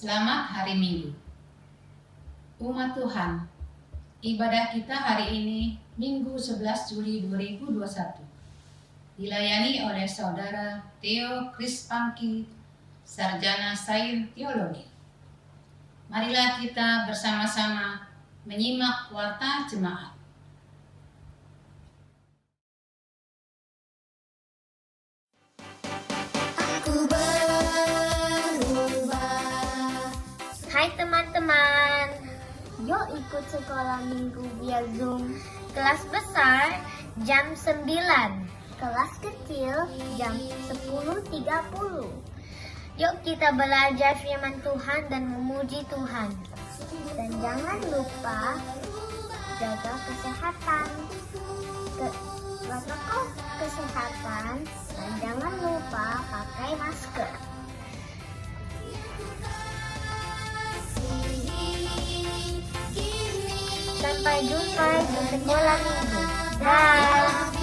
Selamat hari Minggu. Umat Tuhan, ibadah kita hari ini Minggu 11 Juli 2021 dilayani oleh Saudara Theo Krispangki, Sarjana Sains Teologi. Marilah kita bersama-sama menyimak warta jemaat. Hai teman-teman, yuk ikut sekolah minggu via Zoom. Kelas besar jam 9, kelas kecil jam 10.30. Yuk kita belajar firman Tuhan dan memuji Tuhan. Dan jangan lupa jaga kesehatan, protokol kesehatan, dan jangan lupa pakai masker. Sampai jumpa di sekolah minggu. Dah.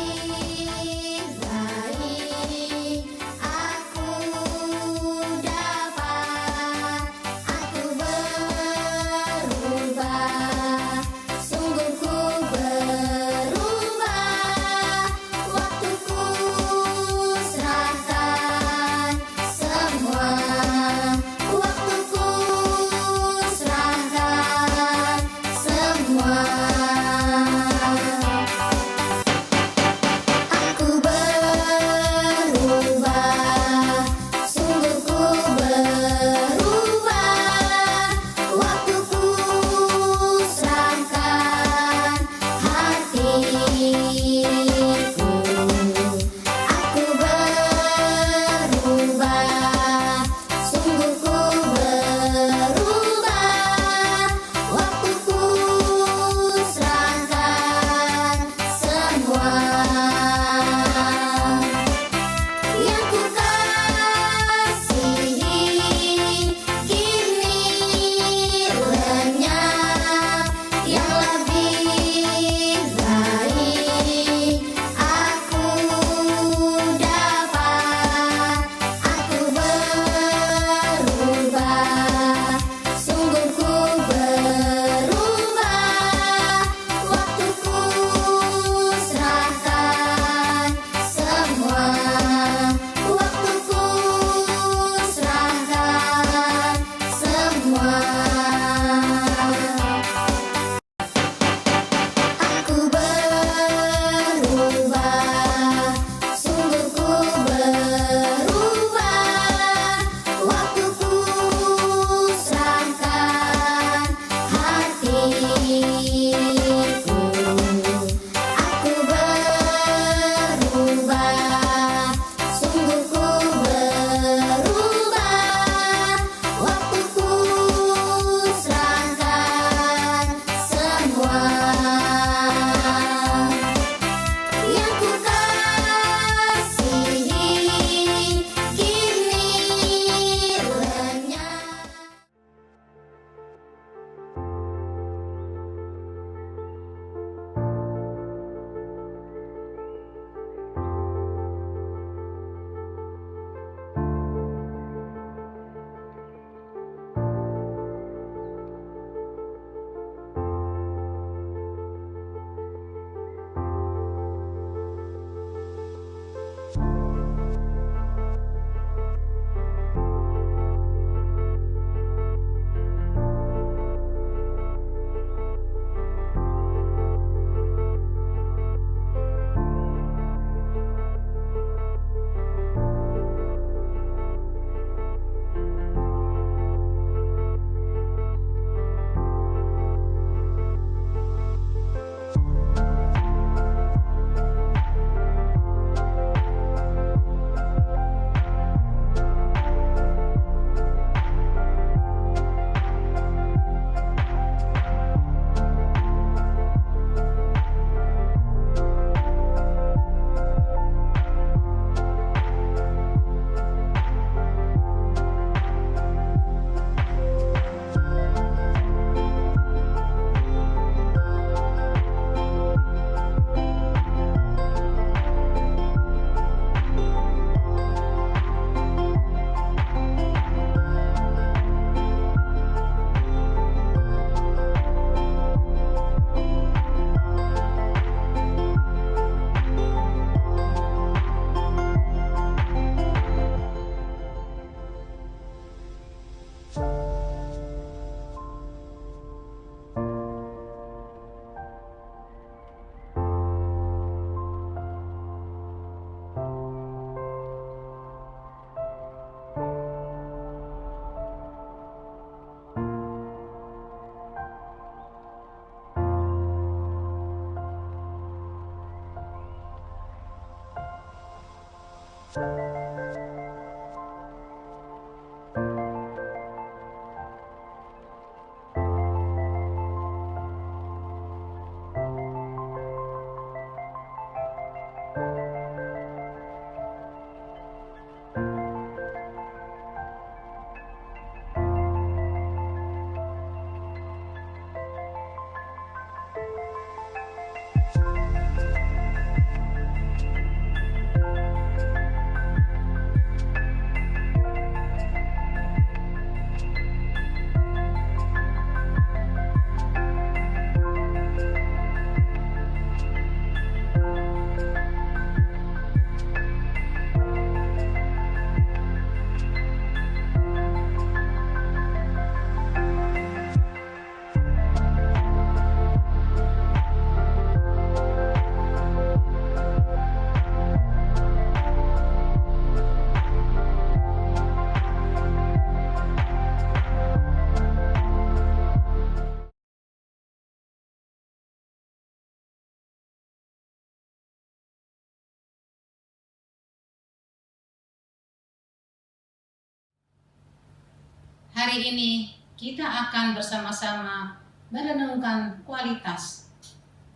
Hari ini kita akan bersama-sama merenungkan kualitas,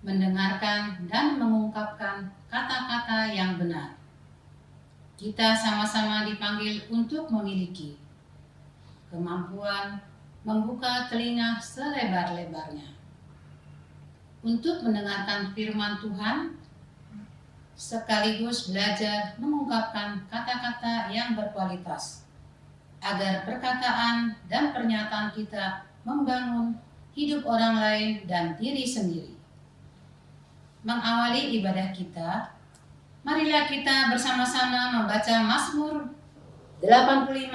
mendengarkan dan mengungkapkan kata-kata yang benar. Kita sama-sama dipanggil untuk memiliki kemampuan membuka telinga selebar-lebarnya untuk mendengarkan firman Tuhan, sekaligus belajar mengungkapkan kata-kata yang berkualitas, agar perkataan dan pernyataan kita membangun hidup orang lain dan diri sendiri. Mengawali ibadah kita, marilah kita bersama-sama membaca Mazmur 85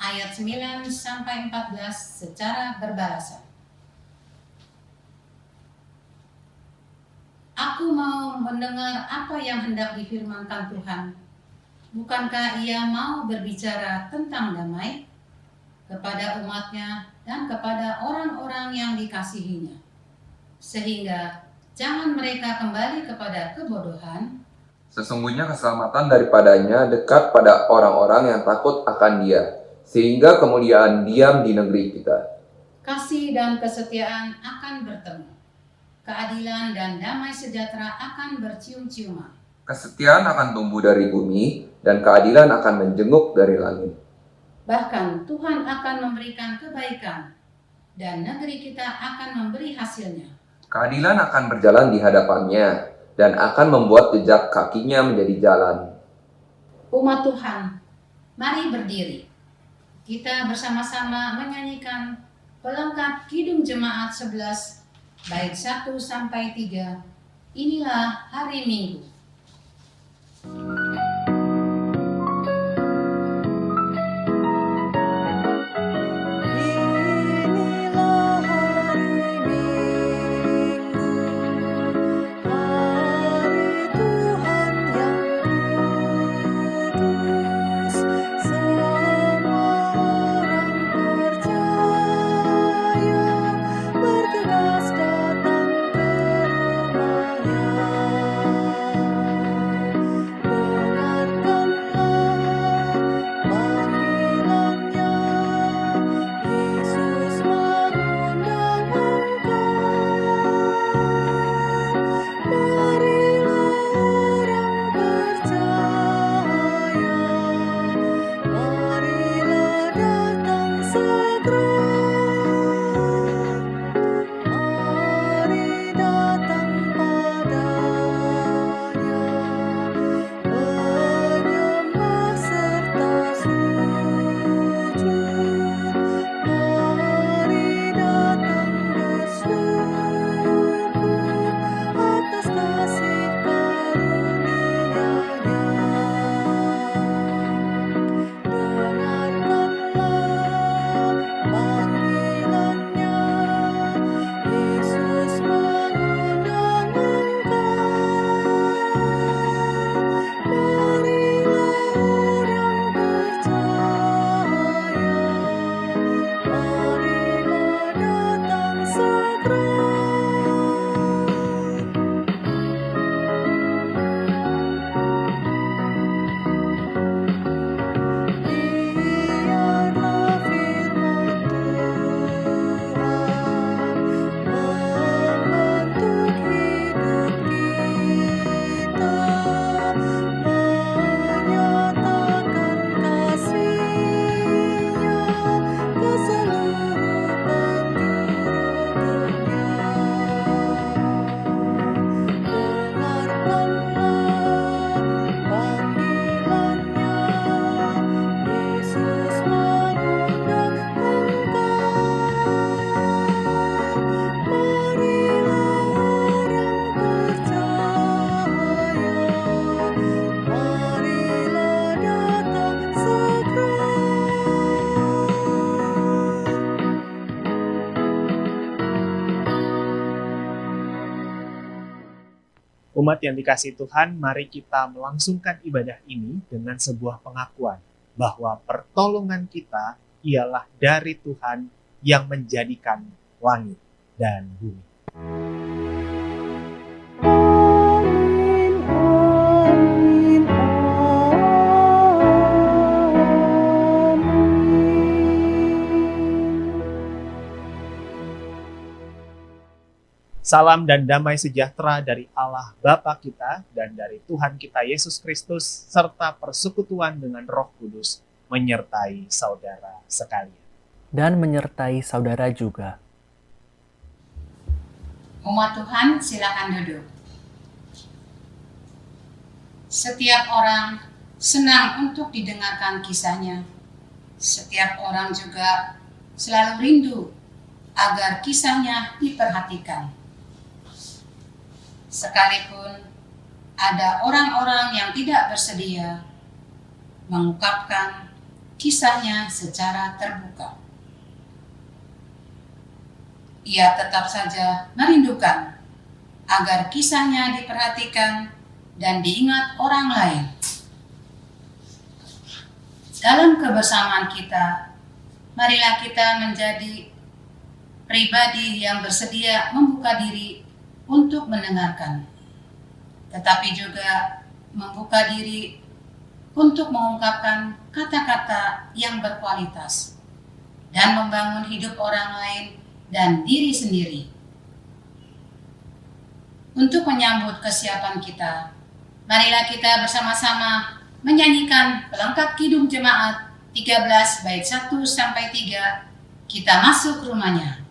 ayat 9 sampai 14 secara berbahasa. Aku mau mendengar apa yang hendak difirmankan Tuhan. Bukankah Ia mau berbicara tentang damai kepada umatnya dan kepada orang-orang yang dikasihinya, sehingga jangan mereka kembali kepada kebodohan. Sesungguhnya keselamatan daripadanya dekat pada orang-orang yang takut akan Dia, sehingga kemuliaan diam di negeri kita. Kasih dan kesetiaan akan bertemu, keadilan dan damai sejahtera akan bercium-ciuman. Kesetiaan akan tumbuh dari bumi, dan keadilan akan menjenguk dari langit. Bahkan Tuhan akan memberikan kebaikan, dan negeri kita akan memberi hasilnya. Keadilan akan berjalan di hadapannya, dan akan membuat jejak kakinya menjadi jalan. Umat Tuhan, mari berdiri. Kita bersama-sama menyanyikan pelengkap Kidung Jemaat 11, bait 1 sampai 3. Inilah hari Minggu. Umat yang dikasihi Tuhan, mari kita melangsungkan ibadah ini dengan sebuah pengakuan bahwa pertolongan kita ialah dari Tuhan yang menjadikan langit dan bumi. Salam dan damai sejahtera dari Allah Bapa kita dan dari Tuhan kita Yesus Kristus serta persekutuan dengan Roh Kudus menyertai saudara sekalian. Dan menyertai saudara juga. Umat Tuhan, silakan duduk. Setiap orang senang untuk didengarkan kisahnya. Setiap orang juga selalu rindu agar kisahnya diperhatikan. Sekalipun ada orang-orang yang tidak bersedia mengungkapkan kisahnya secara terbuka, ia tetap saja merindukan agar kisahnya diperhatikan dan diingat orang lain. Dalam kebersamaan kita, marilah kita menjadi pribadi yang bersedia membuka diri untuk mendengarkan, tetapi juga membuka diri untuk mengungkapkan kata-kata yang berkualitas dan membangun hidup orang lain dan diri sendiri. Untuk menyambut kesiapan kita, marilah kita bersama-sama menyanyikan pelengkap Kidung Jemaat 13 bait 1 sampai 3, kita masuk rumahnya.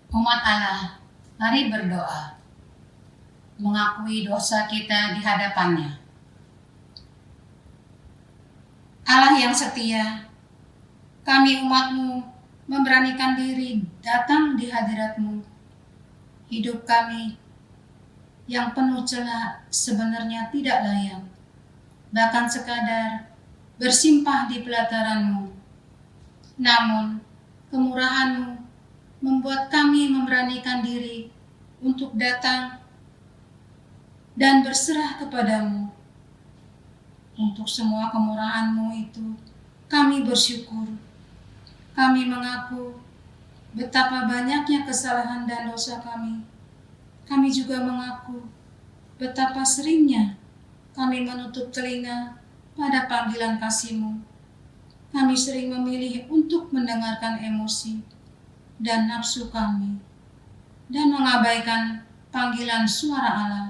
Umat Allah, mari berdoa, mengakui dosa kita di hadapannya. Allah yang setia, kami umat-Mu memberanikan diri datang di hadirat-Mu. Hidup kami yang penuh celah sebenarnya tidak layak, bahkan sekadar bersimpah di pelataran-Mu. Namun, Kemurahan-Mu membuat kami memberanikan diri untuk datang dan berserah kepadamu. Untuk semua kemurahan-Mu itu, kami bersyukur. Kami mengaku betapa banyaknya kesalahan dan dosa kami. Kami juga mengaku betapa seringnya kami menutup telinga pada panggilan kasih-Mu. Kami sering memilih untuk mendengarkan emosi dan nafsu kami, dan mengabaikan panggilan suara Allah.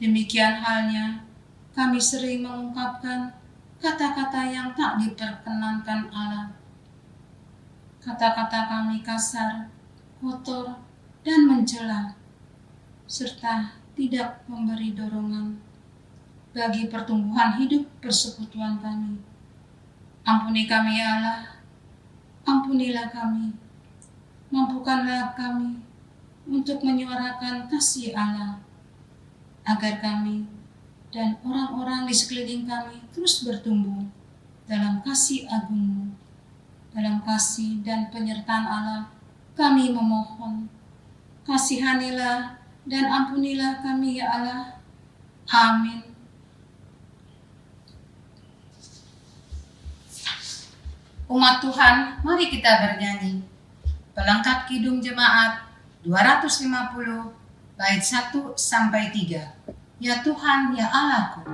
Demikian halnya, kami sering mengungkapkan kata-kata yang tak diperkenankan Allah. Kata-kata kami kasar, kotor, dan mencela, serta tidak memberi dorongan bagi pertumbuhan hidup persekutuan kami. Ampuni kami ya Allah, ampunilah kami, mampukanlah kami untuk menyuarakan kasih Allah, agar kami dan orang-orang di sekeliling kami terus bertumbuh dalam kasih agung-Mu. Dalam kasih dan penyertaan Allah, kami memohon, kasihanilah dan ampunilah kami ya Allah. Amin. Umat Tuhan, mari kita bernyanyi. Pelengkap Kidung Jemaat 250, bait 1 sampai 3. Ya Tuhan, ya Allahku.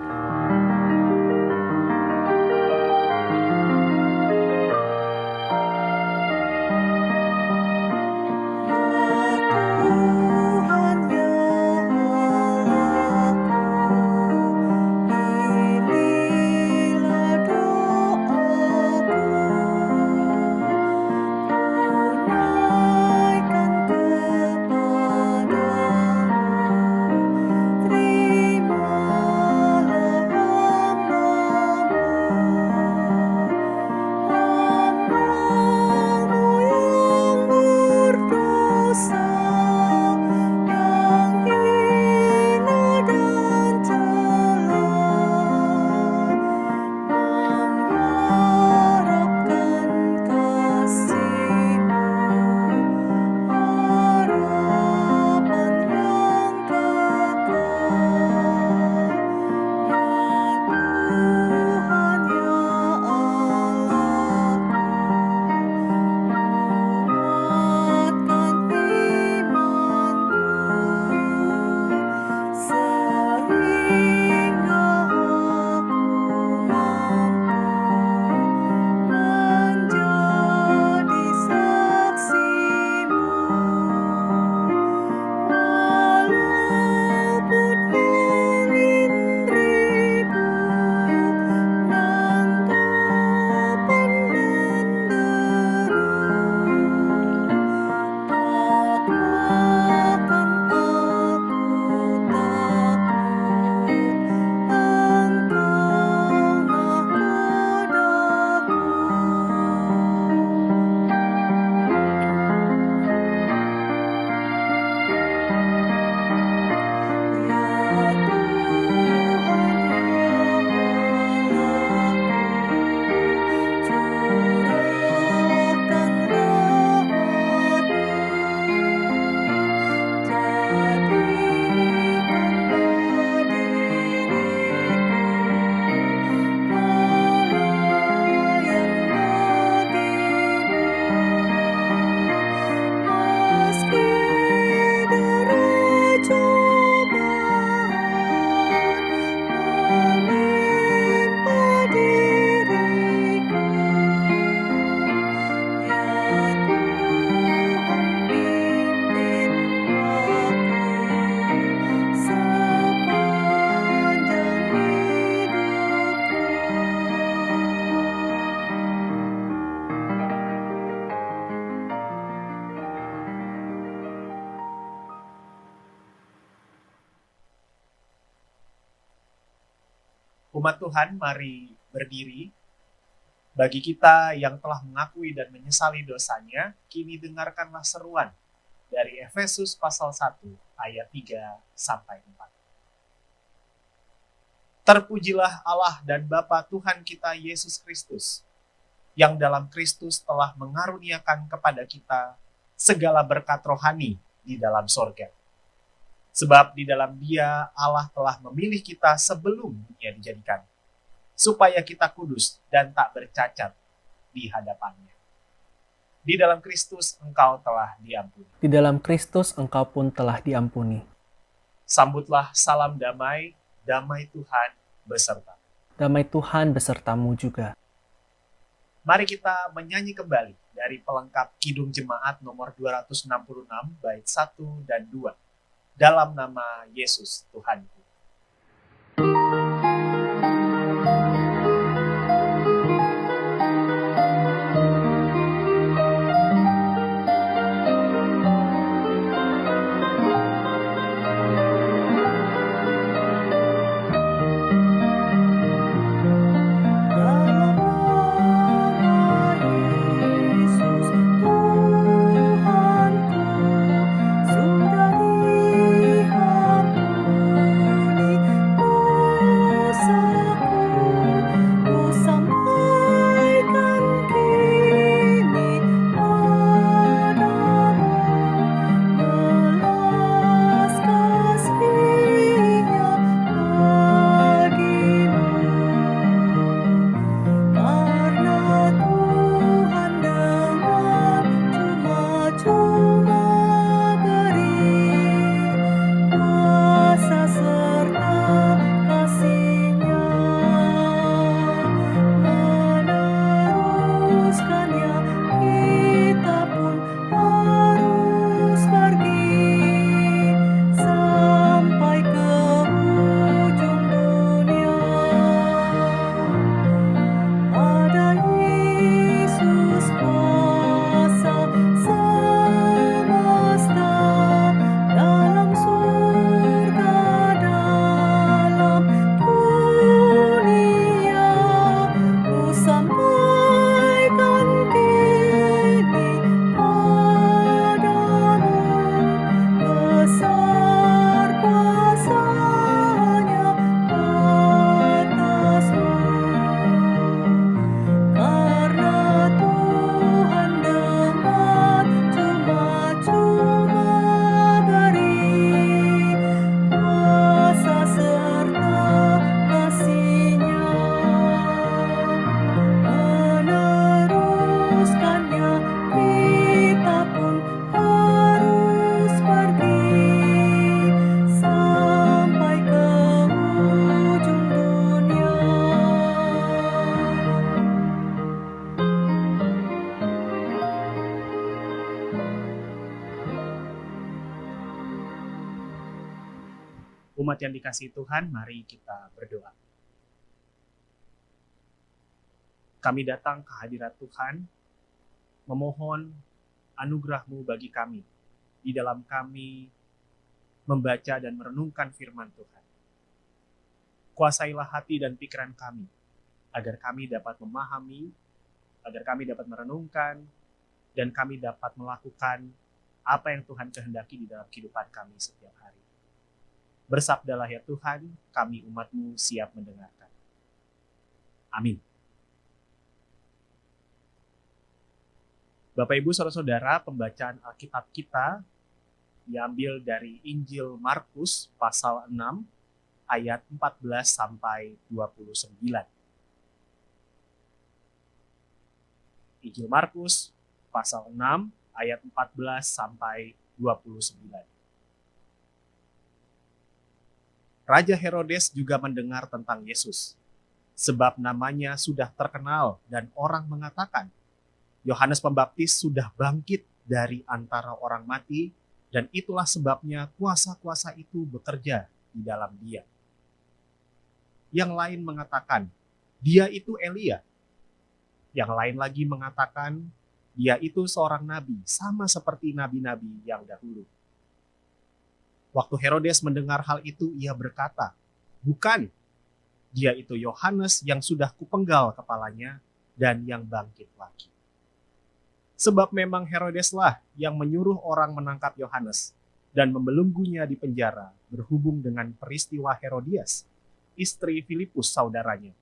Umat Tuhan, mari berdiri. Bagi kita yang telah mengakui dan menyesali dosanya, kini dengarkanlah seruan dari Efesus pasal 1 ayat 3 sampai 4. Terpujilah Allah dan Bapa Tuhan kita Yesus Kristus, yang dalam Kristus telah mengaruniakan kepada kita segala berkat rohani di dalam sorga. Sebab di dalam Dia Allah telah memilih kita sebelum dunia dijadikan, supaya kita kudus dan tak bercacat di hadapan-Nya. Di dalam Kristus engkau telah diampuni. Di dalam Kristus engkau pun telah diampuni. Sambutlah salam damai, damai Tuhan beserta. Damai Tuhan besertamu juga. Mari kita menyanyi kembali dari pelengkap Kidung Jemaat nomor 266 bait 1 dan 2. Dalam nama Yesus Tuhanku. Umat yang dikasihi Tuhan, mari kita berdoa. Kami datang ke hadirat Tuhan, memohon anugerah-Mu bagi kami, di dalam kami membaca dan merenungkan firman Tuhan. Kuasailah hati dan pikiran kami, agar kami dapat memahami, agar kami dapat merenungkan, dan kami dapat melakukan apa yang Tuhan kehendaki di dalam kehidupan kami setiap hari. Bersabdalah ya Tuhan, kami umat-Mu siap mendengarkan. Amin. Bapak Ibu Saudara-saudara, pembacaan Alkitab kita diambil dari Injil Markus pasal 6 ayat 14 sampai 29. Injil Markus pasal 6 ayat 14 sampai 29. Raja Herodes juga mendengar tentang Yesus, sebab namanya sudah terkenal dan orang mengatakan, Yohanes Pembaptis sudah bangkit dari antara orang mati, dan itulah sebabnya kuasa-kuasa itu bekerja di dalam dia. Yang lain mengatakan, dia itu Elia. Yang lain lagi mengatakan, dia itu seorang nabi, sama seperti nabi-nabi yang dahulu. Waktu Herodes mendengar hal itu, ia berkata, bukan, dia itu Yohanes yang sudah kupenggal kepalanya dan yang bangkit lagi. Sebab memang Herodeslah yang menyuruh orang menangkap Yohanes dan membelenggunya di penjara berhubung dengan peristiwa Herodias, istri Filipus saudaranya,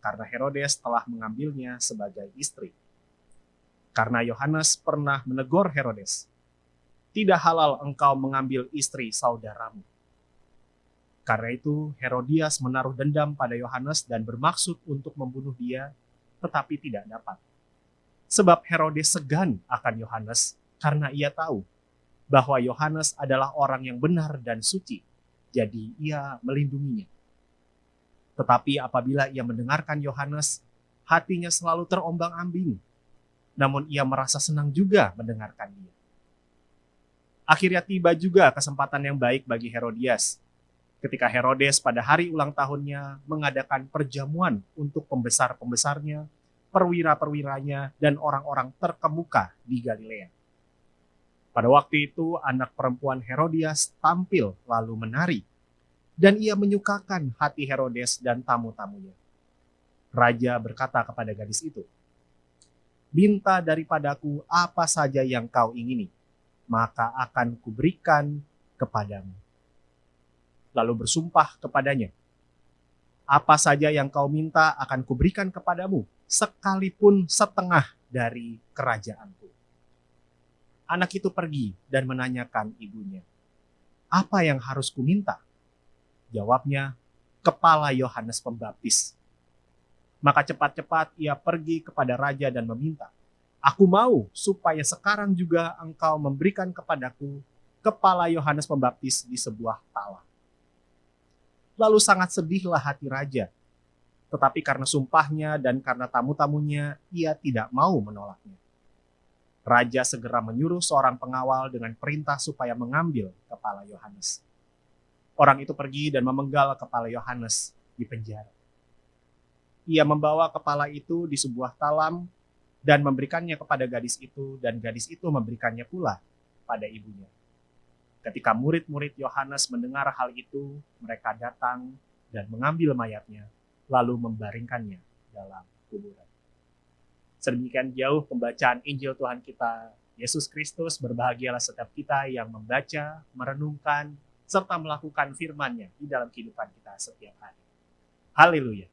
karena Herodes telah mengambilnya sebagai istri. Karena Yohanes pernah menegur Herodes, "Tidak halal engkau mengambil istri saudaramu." Karena itu Herodias menaruh dendam pada Yohanes dan bermaksud untuk membunuh dia, tetapi tidak dapat. Sebab Herodes segan akan Yohanes karena ia tahu bahwa Yohanes adalah orang yang benar dan suci, jadi ia melindunginya. Tetapi apabila ia mendengarkan Yohanes, hatinya selalu terombang-ambing. Namun ia merasa senang juga mendengarkan dia. Akhirnya tiba juga kesempatan yang baik bagi Herodias. Ketika Herodes pada hari ulang tahunnya mengadakan perjamuan untuk pembesar-pembesarnya, perwira-perwiranya, dan orang-orang terkemuka di Galilea. Pada waktu itu anak perempuan Herodias tampil lalu menari, dan ia menyukakan hati Herodes dan tamu-tamunya. Raja berkata kepada gadis itu, "Minta daripadaku apa saja yang kau ingini, maka akan kuberikan kepadamu." Lalu bersumpah kepadanya, "Apa saja yang kau minta akan kuberikan kepadamu, sekalipun setengah dari kerajaanku." Anak itu pergi dan menanyakan ibunya, "Apa yang harus kuminta?" Jawabnya, "Kepala Yohanes Pembaptis." Maka cepat-cepat ia pergi kepada raja dan meminta, "Aku mau supaya sekarang juga engkau memberikan kepadaku kepala Yohanes Pembaptis di sebuah talam." Lalu sangat sedihlah hati raja, tetapi karena sumpahnya dan karena tamu-tamunya, ia tidak mau menolaknya. Raja segera menyuruh seorang pengawal dengan perintah supaya mengambil kepala Yohanes. Orang itu pergi dan memenggal kepala Yohanes di penjara. Ia membawa kepala itu di sebuah talam dan memberikannya kepada gadis itu, dan gadis itu memberikannya pula pada ibunya. Ketika murid-murid Yohanes mendengar hal itu, mereka datang dan mengambil mayatnya, lalu membaringkannya dalam kuburan. Sedemikian jauh pembacaan Injil Tuhan kita Yesus Kristus. Berbahagialah setiap kita yang membaca, merenungkan, serta melakukan firman-Nya di dalam kehidupan kita setiap hari. Haleluya.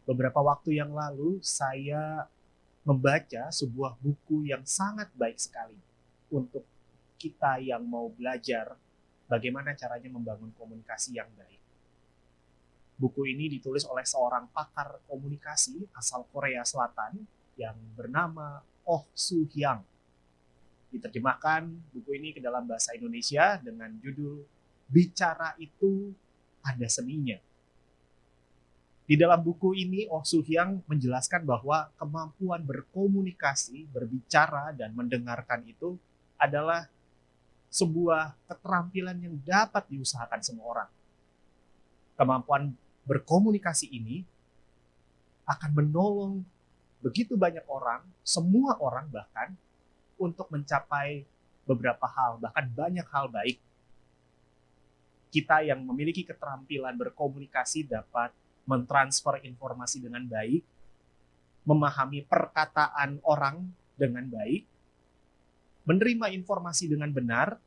Beberapa waktu yang lalu saya membaca sebuah buku yang sangat baik sekali untuk kita yang mau belajar bagaimana caranya membangun komunikasi yang baik. Buku ini ditulis oleh seorang pakar komunikasi asal Korea Selatan yang bernama Oh Soo Hyang. Diterjemahkan buku ini ke dalam bahasa Indonesia dengan judul "Bicara Itu Ada Seninya". Di dalam buku ini, Oh Soo Hyang menjelaskan bahwa kemampuan berkomunikasi, berbicara, dan mendengarkan itu adalah sebuah keterampilan yang dapat diusahakan semua orang. Kemampuan berkomunikasi ini akan menolong begitu banyak orang, semua orang bahkan, untuk mencapai beberapa hal, bahkan banyak hal baik. Kita yang memiliki keterampilan berkomunikasi dapat mentransfer informasi dengan baik, memahami perkataan orang dengan baik, menerima informasi dengan benar,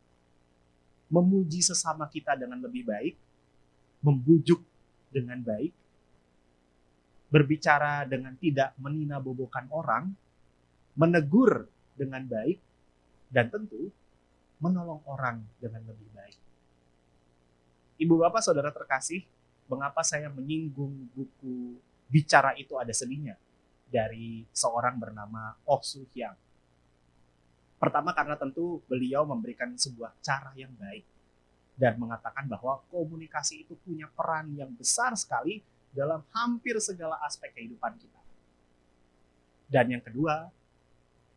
memuji sesama kita dengan lebih baik, membujuk dengan baik, berbicara dengan tidak menina-bobokan orang, menegur dengan baik, dan tentu menolong orang dengan lebih baik. Ibu bapak saudara terkasih, mengapa saya menyinggung buku Bicara Itu Ada Seninya dari seorang bernama Oh Soo Hyang? Pertama karena tentu beliau memberikan sebuah cara yang baik dan mengatakan bahwa komunikasi itu punya peran yang besar sekali dalam hampir segala aspek kehidupan kita. Dan yang kedua,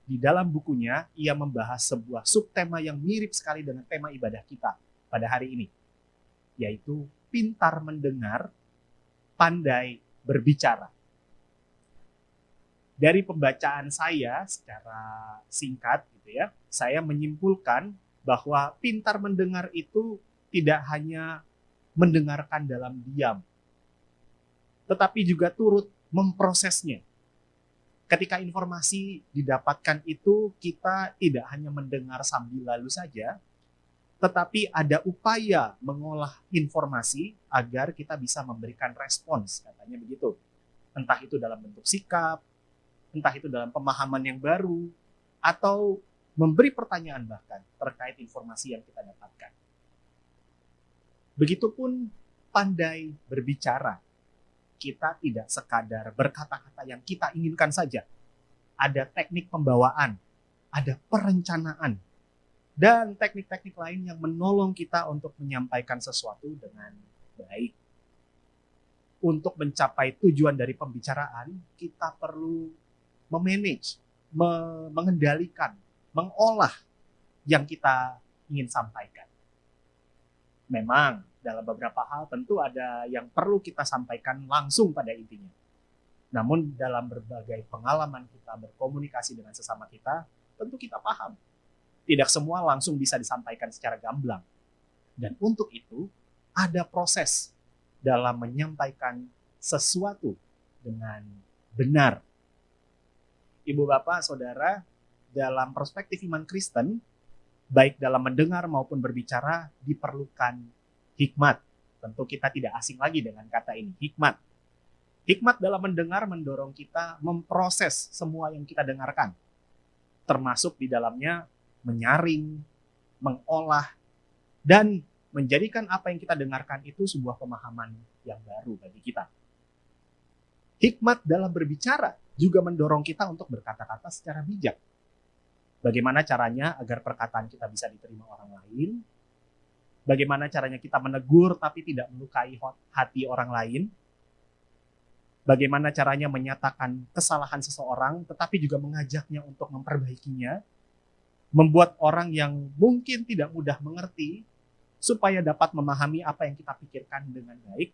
di dalam bukunya ia membahas sebuah subtema yang mirip sekali dengan tema ibadah kita pada hari ini, yaitu pintar mendengar, pandai berbicara. Dari pembacaan saya secara singkat gitu ya, saya menyimpulkan bahwa pintar mendengar itu tidak hanya mendengarkan dalam diam, tetapi juga turut memprosesnya. Ketika informasi didapatkan itu, kita tidak hanya mendengar sambil lalu saja, tetapi ada upaya mengolah informasi agar kita bisa memberikan respons, katanya begitu. Entah itu dalam bentuk sikap, entah itu dalam pemahaman yang baru, atau memberi pertanyaan bahkan terkait informasi yang kita dapatkan. Begitupun pandai berbicara. Kita tidak sekadar berkata-kata yang kita inginkan saja. Ada teknik pembawaan, ada perencanaan, dan teknik-teknik lain yang menolong kita untuk menyampaikan sesuatu dengan baik. Untuk mencapai tujuan dari pembicaraan, kita perlu memanage, mengendalikan, mengolah yang kita ingin sampaikan. Memang dalam beberapa hal tentu ada yang perlu kita sampaikan langsung pada intinya. Namun dalam berbagai pengalaman kita berkomunikasi dengan sesama kita, tentu kita paham. Tidak semua langsung bisa disampaikan secara gamblang. Dan untuk itu, ada proses dalam menyampaikan sesuatu dengan benar. Ibu, bapak, saudara, dalam perspektif iman Kristen, baik dalam mendengar maupun berbicara, diperlukan hikmat. Tentu kita tidak asing lagi dengan kata ini, hikmat. Hikmat dalam mendengar mendorong kita memproses semua yang kita dengarkan. Termasuk di dalamnya menyaring, mengolah, dan menjadikan apa yang kita dengarkan itu sebuah pemahaman yang baru bagi kita. Hikmat dalam berbicara juga mendorong kita untuk berkata-kata secara bijak. Bagaimana caranya agar perkataan kita bisa diterima orang lain? Bagaimana caranya kita menegur tapi tidak melukai hati orang lain? Bagaimana caranya menyatakan kesalahan seseorang tetapi juga mengajaknya untuk memperbaikinya? Membuat orang yang mungkin tidak mudah mengerti supaya dapat memahami apa yang kita pikirkan dengan baik.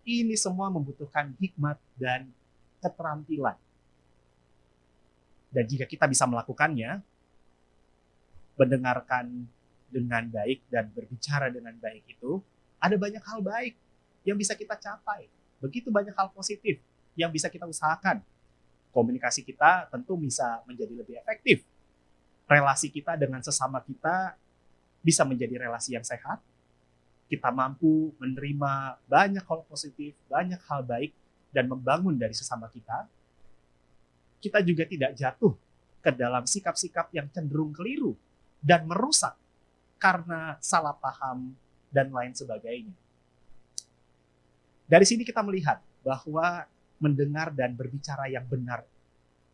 Ini semua membutuhkan hikmat dan keterampilan. Dan jika kita bisa melakukannya, mendengarkan dengan baik dan berbicara dengan baik itu, ada banyak hal baik yang bisa kita capai. Begitu banyak hal positif yang bisa kita usahakan. Komunikasi kita tentu bisa menjadi lebih efektif. Relasi kita dengan sesama kita bisa menjadi relasi yang sehat. Kita mampu menerima banyak hal positif, banyak hal baik, dan membangun dari sesama kita. Kita juga tidak jatuh ke dalam sikap-sikap yang cenderung keliru dan merusak karena salah paham dan lain sebagainya. Dari sini kita melihat bahwa mendengar dan berbicara yang benar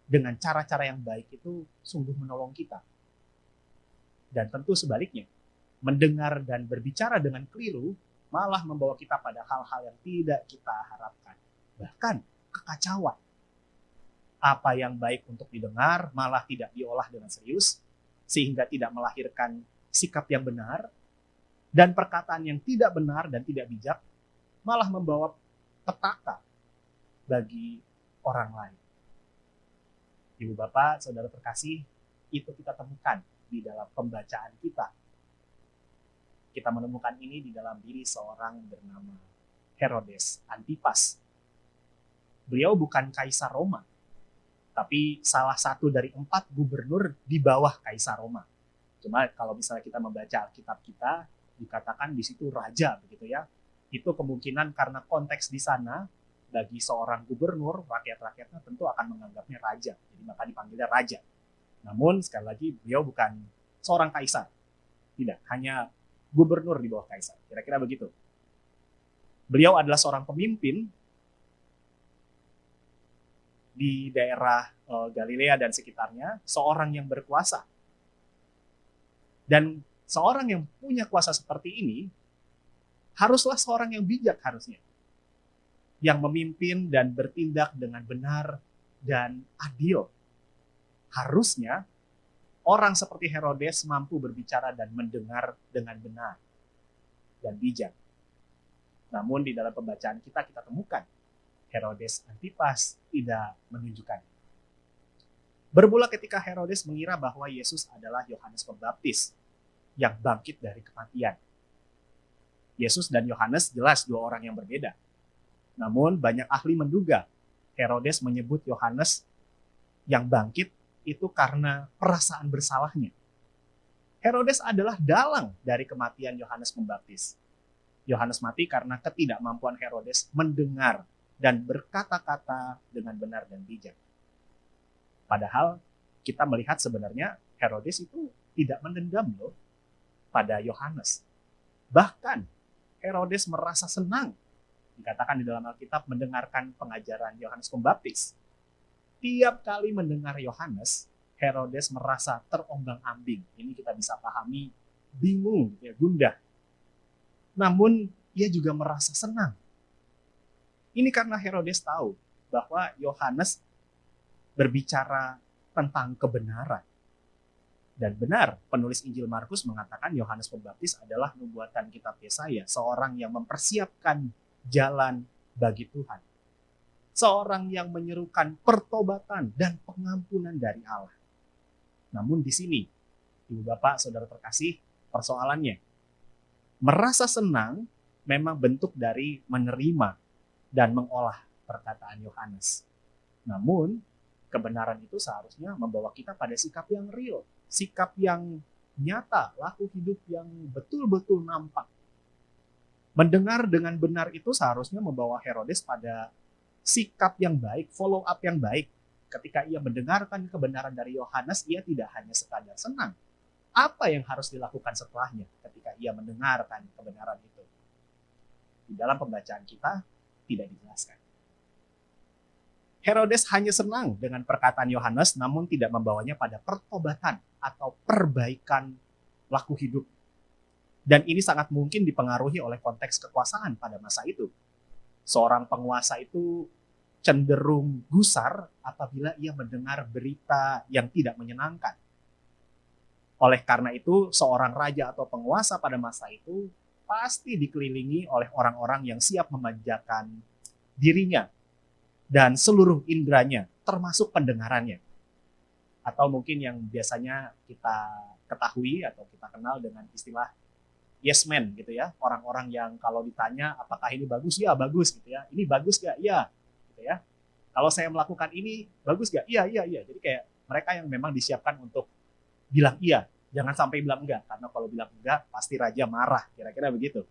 dengan cara-cara yang baik itu sungguh menolong kita. Dan tentu sebaliknya, mendengar dan berbicara dengan keliru malah membawa kita pada hal-hal yang tidak kita harapkan. Bahkan kekacauan. Apa yang baik untuk didengar malah tidak diolah dengan serius, sehingga tidak melahirkan sikap yang benar, dan perkataan yang tidak benar dan tidak bijak malah membawa petaka bagi orang lain. Ibu, bapak, saudara terkasih, itu kita temukan di dalam pembacaan kita. Kita menemukan ini di dalam diri seorang bernama Herodes Antipas. Beliau bukan kaisar Roma, tapi salah satu dari 4 gubernur di bawah kaisar Roma. Cuma kalau misalnya kita membaca Alkitab kita, dikatakan di situ raja, begitu ya. Itu kemungkinan karena konteks di sana, bagi seorang gubernur, rakyat-rakyatnya tentu akan menganggapnya raja. Jadi maka dipanggilnya raja. Namun sekali lagi beliau bukan seorang kaisar. Tidak, hanya gubernur di bawah kaisar. Kira-kira begitu. Beliau adalah seorang pemimpin di daerah Galilea dan sekitarnya, seorang yang berkuasa. Dan seorang yang punya kuasa seperti ini, haruslah seorang yang bijak harusnya. Yang memimpin dan bertindak dengan benar dan adil. Harusnya orang seperti Herodes mampu berbicara dan mendengar dengan benar dan bijak. Namun di dalam pembacaan kita temukan Herodes Antipas tidak menunjukkan. Bermula ketika Herodes mengira bahwa Yesus adalah Yohanes Pembaptis yang bangkit dari kematian. Yesus dan Yohanes jelas 2 orang yang berbeda. Namun banyak ahli menduga Herodes menyebut Yohanes yang bangkit itu karena perasaan bersalahnya. Herodes adalah dalang dari kematian Yohanes Pembaptis. Yohanes mati karena ketidakmampuan Herodes mendengar dan berkata-kata dengan benar dan bijak. Padahal kita melihat sebenarnya Herodes itu tidak mendendam loh pada Yohanes. Bahkan Herodes merasa senang, dikatakan di dalam Alkitab, mendengarkan pengajaran Yohanes Pembaptis. Tiap kali mendengar Yohanes, Herodes merasa terombang-ambing. Ini kita bisa pahami, bingung, ya, gundah. Namun ia juga merasa senang. Ini karena Herodes tahu bahwa Yohanes berbicara tentang kebenaran. Dan benar, penulis Injil Markus mengatakan Yohanes Pembaptis adalah nubuatan kitab Yesaya, seorang yang mempersiapkan jalan bagi Tuhan. Seorang yang menyerukan pertobatan dan pengampunan dari Allah. Namun di sini, Ibu Bapak, Saudara terkasih, persoalannya, merasa senang memang bentuk dari menerima dan mengolah perkataan Yohanes. Namun, kebenaran itu seharusnya membawa kita pada sikap yang real, sikap yang nyata, laku hidup yang betul-betul nampak. Mendengar dengan benar itu seharusnya membawa Herodes pada sikap yang baik, follow up yang baik. Ketika ia mendengarkan kebenaran dari Yohanes, ia tidak hanya sekadar senang. Apa yang harus dilakukan setelahnya ketika ia mendengarkan kebenaran itu? Di dalam pembacaan kita tidak dijelaskan. Herodes hanya senang dengan perkataan Yohanes, namun tidak membawanya pada pertobatan atau perbaikan laku hidup. Dan ini sangat mungkin dipengaruhi oleh konteks kekuasaan pada masa itu. Seorang penguasa itu cenderung gusar apabila ia mendengar berita yang tidak menyenangkan. Oleh karena itu, seorang raja atau penguasa pada masa itu pasti dikelilingi oleh orang-orang yang siap memanjakan dirinya dan seluruh inderanya, termasuk pendengarannya. Atau mungkin yang biasanya kita ketahui atau kita kenal dengan istilah yes man gitu ya. Orang-orang yang kalau ditanya apakah ini bagus, ya bagus gitu ya. Ini bagus gak? Iya. Gitu ya. Kalau saya melakukan ini, bagus gak? Iya. Jadi kayak mereka yang memang disiapkan untuk bilang iya. Jangan sampai bilang enggak. Karena kalau bilang enggak, pasti raja marah. Kira-kira begitu.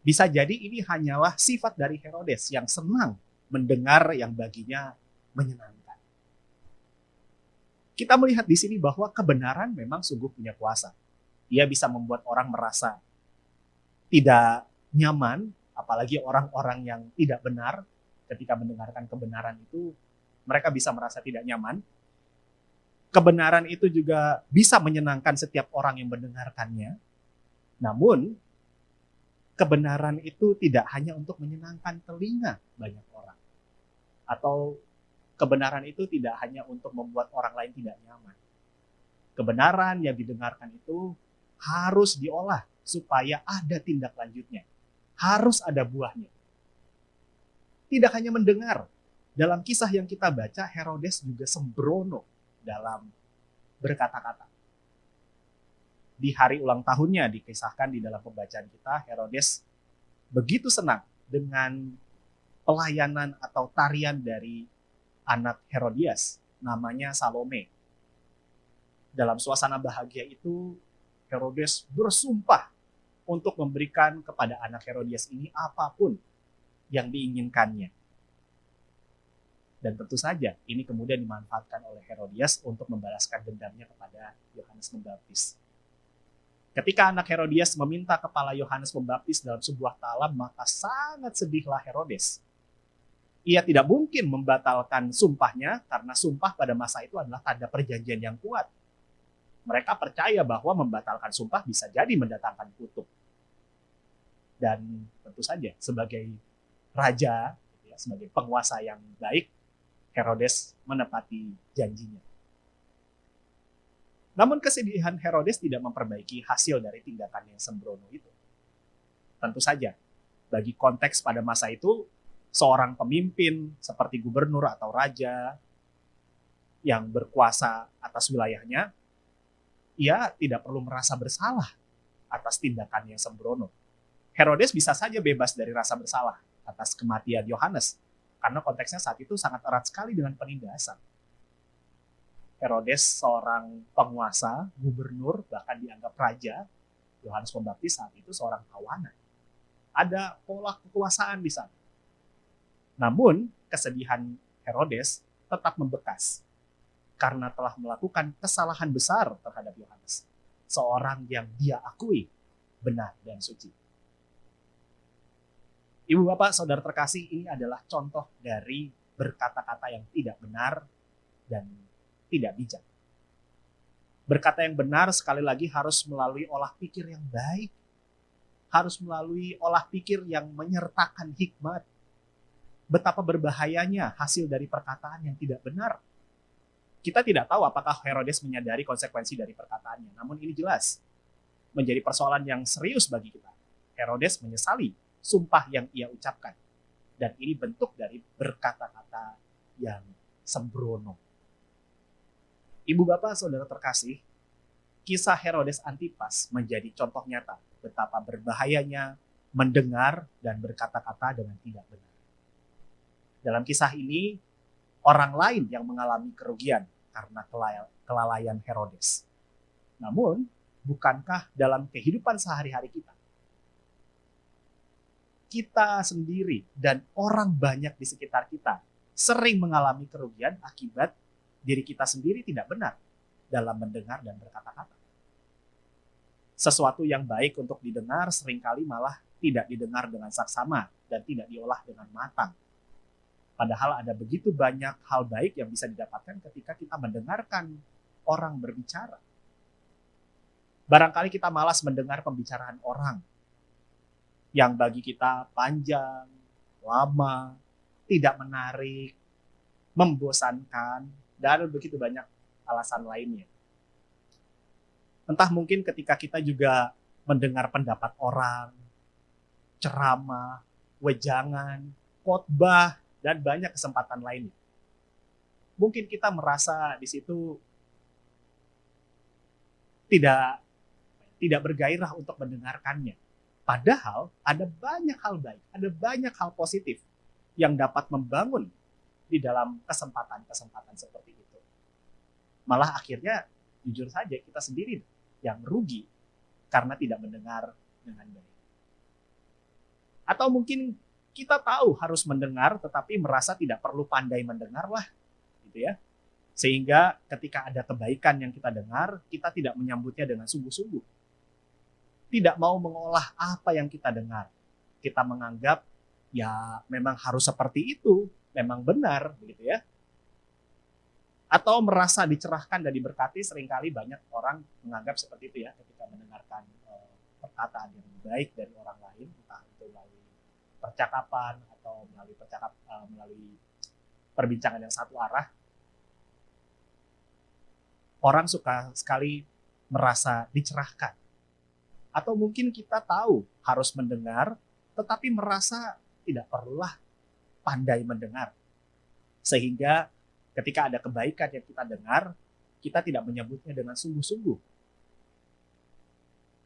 Bisa jadi ini hanyalah sifat dari Herodes yang senang mendengar yang baginya menyenangkan. Kita melihat di sini bahwa kebenaran memang sungguh punya kuasa. Ia bisa membuat orang merasa tidak nyaman, apalagi orang-orang yang tidak benar ketika mendengarkan kebenaran itu, mereka bisa merasa tidak nyaman. Kebenaran itu juga bisa menyenangkan setiap orang yang mendengarkannya. Namun, kebenaran itu tidak hanya untuk menyenangkan telinga banyak orang. Atau kebenaran itu tidak hanya untuk membuat orang lain tidak nyaman. Kebenaran yang didengarkan itu harus diolah supaya ada tindak lanjutnya. Harus ada buahnya. Tidak hanya mendengar. Dalam kisah yang kita baca, Herodes juga sembrono dalam berkata-kata. Di hari ulang tahunnya dikisahkan di dalam pembacaan kita, Herodes begitu senang dengan pelayanan atau tarian dari anak Herodias, namanya Salome. Dalam suasana bahagia itu, Herodes bersumpah untuk memberikan kepada anak Herodias ini apapun yang diinginkannya. Dan tentu saja ini kemudian dimanfaatkan oleh Herodias untuk membalaskan dendamnya kepada Yohanes Pembaptis. Ketika anak Herodias meminta kepala Yohanes Pembaptis dalam sebuah talam, maka sangat sedihlah Herodes. Ia tidak mungkin membatalkan sumpahnya karena sumpah pada masa itu adalah tanda perjanjian yang kuat. Mereka percaya bahwa membatalkan sumpah bisa jadi mendatangkan kutuk. Dan tentu saja sebagai raja, sebagai penguasa yang baik, Herodes menepati janjinya. Namun kesedihan Herodes tidak memperbaiki hasil dari tindakan yang sembrono itu. Tentu saja, bagi konteks pada masa itu, seorang pemimpin seperti gubernur atau raja yang berkuasa atas wilayahnya, ia tidak perlu merasa bersalah atas tindakan yang sembrono. Herodes bisa saja bebas dari rasa bersalah atas kematian Yohanes. Karena konteksnya saat itu sangat erat sekali dengan penindasan. Herodes seorang penguasa, gubernur, bahkan dianggap raja. Yohanes Pembaptis saat itu seorang tawanan. Ada pola kekuasaan di sana. Namun, kesedihan Herodes tetap membekas karena telah melakukan kesalahan besar terhadap Yohanes, seorang yang dia akui benar dan suci. Ibu bapak saudara terkasih, ini adalah contoh dari berkata-kata yang tidak benar dan tidak bijak. Berkata yang benar sekali lagi harus melalui olah pikir yang baik, harus melalui olah pikir yang menyertakan hikmat. Betapa berbahayanya hasil dari perkataan yang tidak benar. Kita tidak tahu apakah Herodes menyadari konsekuensi dari perkataannya, namun ini jelas menjadi persoalan yang serius bagi kita. Herodes menyesali sumpah yang ia ucapkan, dan ini bentuk dari berkata-kata yang sembrono. Ibu bapak saudara terkasih, kisah Herodes Antipas menjadi contoh nyata betapa berbahayanya mendengar dan berkata-kata dengan tidak benar. Dalam kisah ini, orang lain yang mengalami kerugian karena kelalaian Herodes. Namun, bukankah dalam kehidupan sehari-hari kita sendiri dan orang banyak di sekitar kita sering mengalami kerugian akibat diri kita sendiri tidak benar dalam mendengar dan berkata-kata. Sesuatu yang baik untuk didengar seringkali malah tidak didengar dengan saksama dan tidak diolah dengan matang. Padahal ada begitu banyak hal baik yang bisa didapatkan ketika kita mendengarkan orang berbicara. Barangkali kita malas mendengar pembicaraan orang yang bagi kita panjang, lama, tidak menarik, membosankan, dan begitu banyak alasan lainnya. Entah mungkin ketika kita juga mendengar pendapat orang, ceramah, wejangan, khotbah, dan banyak kesempatan lainnya. Mungkin kita merasa di situ tidak bergairah untuk mendengarkannya. Padahal ada banyak hal baik, ada banyak hal positif yang dapat membangun di dalam kesempatan-kesempatan seperti itu. Malah akhirnya, jujur saja, kita sendiri yang rugi karena tidak mendengar dengan baik. Atau mungkin kita tahu harus mendengar, tetapi merasa tidak perlu pandai mendengar lah, gitu ya. Sehingga ketika ada kebaikan yang kita dengar, kita tidak menyambutnya dengan sungguh-sungguh. Tidak mau mengolah apa yang kita dengar. Kita menganggap, ya memang harus seperti itu, memang benar, begitu ya. Atau merasa dicerahkan dan diberkati, seringkali banyak orang menganggap seperti itu ya, ketika mendengarkan perkataan yang baik dari orang lain, entah itu melalui percakapan atau melalui perbincangan yang satu arah, orang suka sekali merasa dicerahkan. Atau mungkin kita tahu harus mendengar, tetapi merasa tidak perlulah pandai mendengar. Sehingga ketika ada kebaikan yang kita dengar, kita tidak menyambutnya dengan sungguh-sungguh.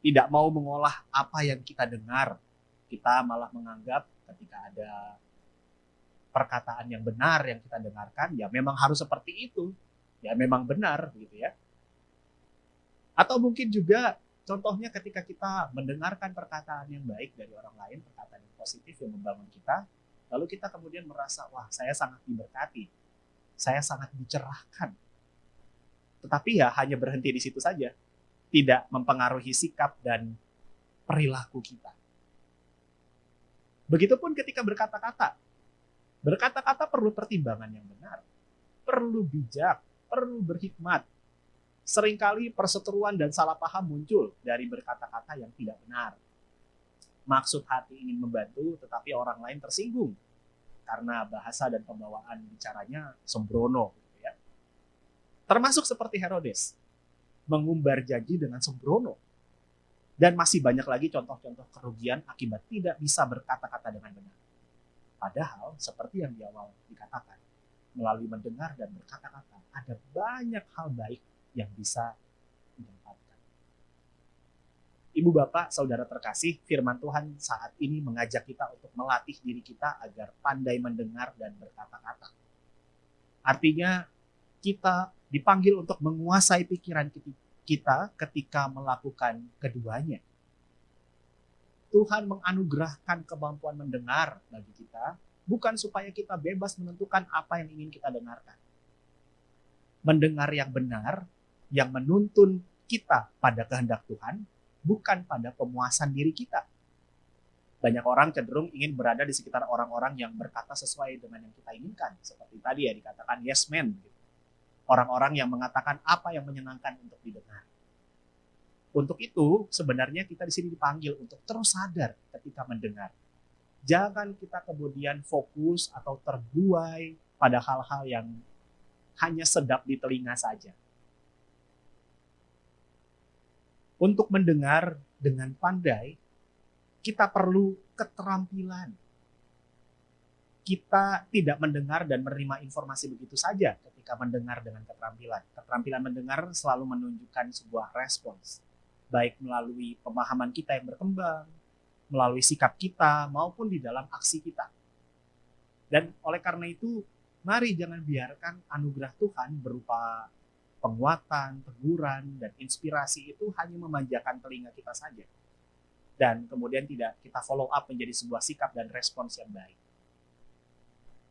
Tidak mau mengolah apa yang kita dengar. Kita malah menganggap ketika ada perkataan yang benar yang kita dengarkan, ya memang harus seperti itu. Ya memang benar, gitu ya. Atau mungkin juga contohnya ketika kita mendengarkan perkataan yang baik dari orang lain, perkataan yang positif yang membangun kita, lalu kita kemudian merasa, wah saya sangat diberkati, saya sangat dicerahkan. Tetapi ya hanya berhenti di situ saja, tidak mempengaruhi sikap dan perilaku kita. Begitupun ketika berkata-kata. Berkata-kata perlu pertimbangan yang benar, perlu bijak, perlu berhikmat. Seringkali perseteruan dan salah paham muncul dari berkata-kata yang tidak benar. Maksud hati ingin membantu, tetapi orang lain tersinggung karena bahasa dan pembawaan bicaranya sembrono. Gitu ya. Termasuk seperti Herodes, mengumbar janji dengan sembrono. Dan masih banyak lagi contoh-contoh kerugian akibat tidak bisa berkata-kata dengan benar. Padahal, seperti yang di awal dikatakan, melalui mendengar dan berkata-kata, ada banyak hal baik yang bisa didapatkan. Ibu Bapak, Saudara terkasih, firman Tuhan saat ini mengajak kita untuk melatih diri kita agar pandai mendengar dan berkata-kata. Artinya kita dipanggil untuk menguasai pikiran kita ketika melakukan keduanya. Tuhan menganugerahkan kemampuan mendengar bagi kita, bukan supaya kita bebas menentukan apa yang ingin kita dengarkan. Mendengar yang benar, yang menuntun kita pada kehendak Tuhan, bukan pada pemuasan diri kita. Banyak orang cenderung ingin berada di sekitar orang-orang yang berkata sesuai dengan yang kita inginkan. Seperti tadi ya dikatakan yes man. Orang-orang yang mengatakan apa yang menyenangkan untuk didengar. Untuk itu sebenarnya kita di sini dipanggil untuk terus sadar ketika mendengar. Jangan kita kemudian fokus atau terbuai pada hal-hal yang hanya sedap di telinga saja. Untuk mendengar dengan pandai, kita perlu keterampilan. Kita tidak mendengar dan menerima informasi begitu saja ketika mendengar dengan keterampilan. Keterampilan mendengar selalu menunjukkan sebuah respons, baik melalui pemahaman kita yang berkembang, melalui sikap kita, maupun di dalam aksi kita. Dan oleh karena itu, mari jangan biarkan anugerah Tuhan berupa penguatan, teguran, dan inspirasi itu hanya memanjakan telinga kita saja. Dan kemudian tidak kita follow up menjadi sebuah sikap dan respons yang baik.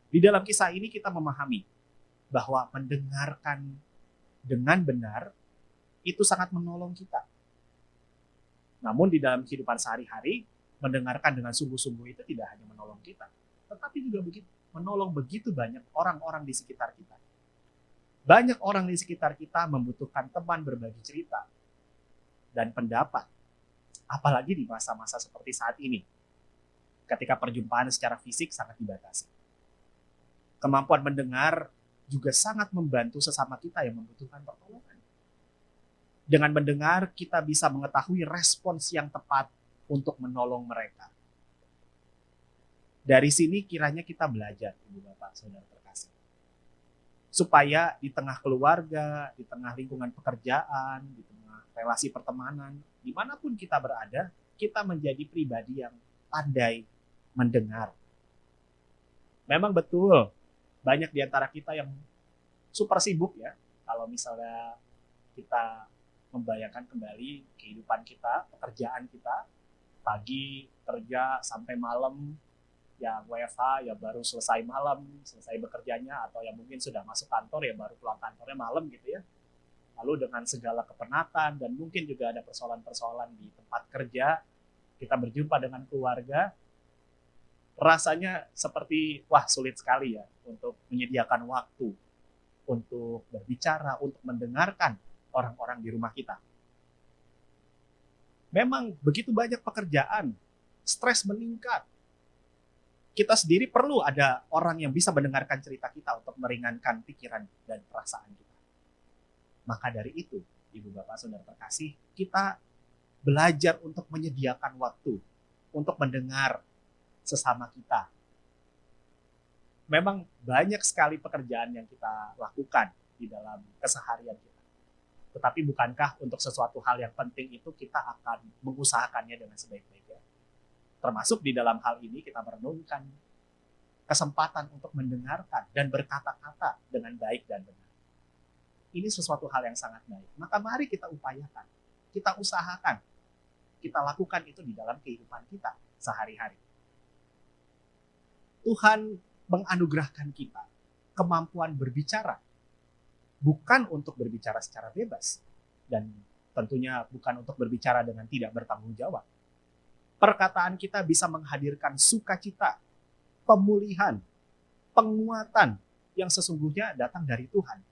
Di dalam kisah ini kita memahami bahwa mendengarkan dengan benar itu sangat menolong kita. Namun di dalam kehidupan sehari-hari, mendengarkan dengan sungguh-sungguh itu tidak hanya menolong kita, tetapi juga menolong begitu banyak orang-orang di sekitar kita. Banyak orang di sekitar kita membutuhkan teman berbagi cerita dan pendapat. Apalagi di masa-masa seperti saat ini, ketika perjumpaan secara fisik sangat dibatasi. Kemampuan mendengar juga sangat membantu sesama kita yang membutuhkan pertolongan. Dengan mendengar, kita bisa mengetahui respons yang tepat untuk menolong mereka. Dari sini kiranya kita belajar, Ibu Bapak, Saudara terkasih. Supaya di tengah keluarga, di tengah lingkungan pekerjaan, di tengah relasi pertemanan, dimanapun kita berada, kita menjadi pribadi yang pandai mendengar. Memang betul, banyak di antara kita yang super sibuk ya. Kalau misalnya kita membayangkan kembali kehidupan kita, pekerjaan kita, pagi kerja sampai malam, yang WFH ya baru selesai malam, selesai bekerjanya, atau yang mungkin sudah masuk kantor ya baru pulang kantornya malam gitu ya. Lalu dengan segala kepenatan dan mungkin juga ada persoalan-persoalan di tempat kerja, kita berjumpa dengan keluarga, rasanya seperti wah sulit sekali ya untuk menyediakan waktu untuk berbicara, untuk mendengarkan orang-orang di rumah kita. Memang begitu banyak pekerjaan, stres meningkat. Kita sendiri perlu ada orang yang bisa mendengarkan cerita kita untuk meringankan pikiran dan perasaan kita. Maka dari itu, Ibu Bapak Saudara terkasih, kita belajar untuk menyediakan waktu untuk mendengar sesama kita. Memang banyak sekali pekerjaan yang kita lakukan di dalam keseharian kita. Tetapi bukankah untuk sesuatu hal yang penting itu kita akan mengusahakannya dengan sebaik-baiknya? Termasuk di dalam hal ini kita merenungkan kesempatan untuk mendengarkan dan berkata-kata dengan baik dan benar. Ini sesuatu hal yang sangat baik. Maka mari kita upayakan, kita usahakan, kita lakukan itu di dalam kehidupan kita sehari-hari. Tuhan menganugerahkan kita kemampuan berbicara, bukan untuk berbicara secara bebas, dan tentunya bukan untuk berbicara dengan tidak bertanggung jawab. Perkataan kita bisa menghadirkan sukacita, pemulihan, penguatan yang sesungguhnya datang dari Tuhan.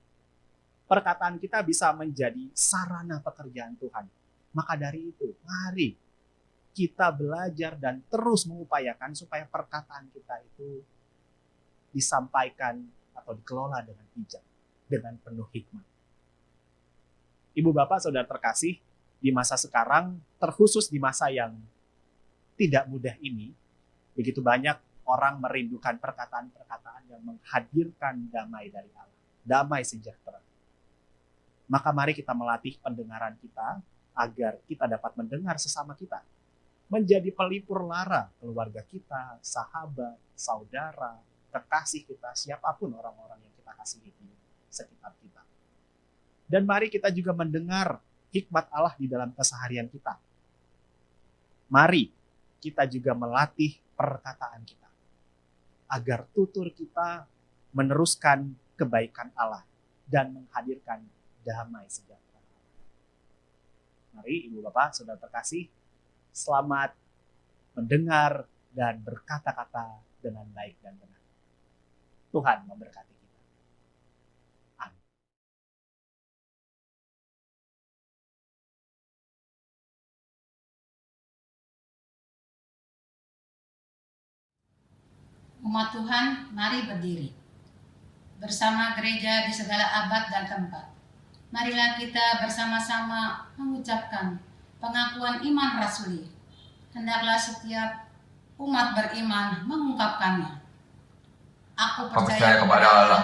Perkataan kita bisa menjadi sarana pekerjaan Tuhan. Maka dari itu, mari kita belajar dan terus mengupayakan supaya perkataan kita itu disampaikan atau dikelola dengan bijak, dengan penuh hikmat. Ibu Bapak Saudara terkasih, di masa sekarang, terkhusus di masa yang tidak mudah ini, begitu banyak orang merindukan perkataan-perkataan yang menghadirkan damai dari Allah, damai sejahtera. Maka mari kita melatih pendengaran kita agar kita dapat mendengar sesama kita, menjadi pelipur lara keluarga kita, sahabat, saudara, kekasih kita, siapapun orang-orang yang kita kasihi di sekitar kita. Dan mari kita juga mendengar hikmat Allah di dalam keseharian kita. Mari kita juga melatih perkataan kita, agar tutur kita meneruskan kebaikan Allah dan menghadirkan damai sejahtera. Mari Ibu Bapak, Saudara terkasih, selamat mendengar dan berkata-kata dengan baik dan benar. Tuhan memberkati kita. Amin. Umat Tuhan, mari berdiri bersama gereja di segala abad dan tempat. Marilah kita bersama-sama mengucapkan pengakuan iman rasuli. Hendaklah setiap umat beriman mengungkapkannya. Aku percaya kepada Allah,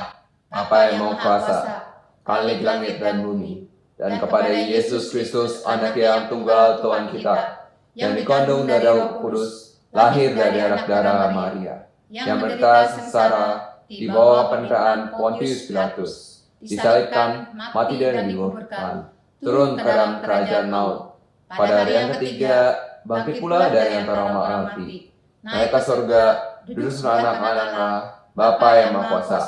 Bapa yang Maha Kuasa, Khalik langit dan bumi, dan kepada Yesus Kristus, Anak yang tunggal Tuhan kita, yang dikandung dari Roh Kudus, lahir dari anak darah Maria, yang menderita sengsara di bawah penderitaan Pontius Pilatus, disalibkan, mati dan dikuburkan, turun ke dalam kerajaan maut. Pada hari yang ketiga, bangkit pula dari antara orang mati, naik ke surga, duduk sebelah anak Allah, Bapa yang Maha Kuasa,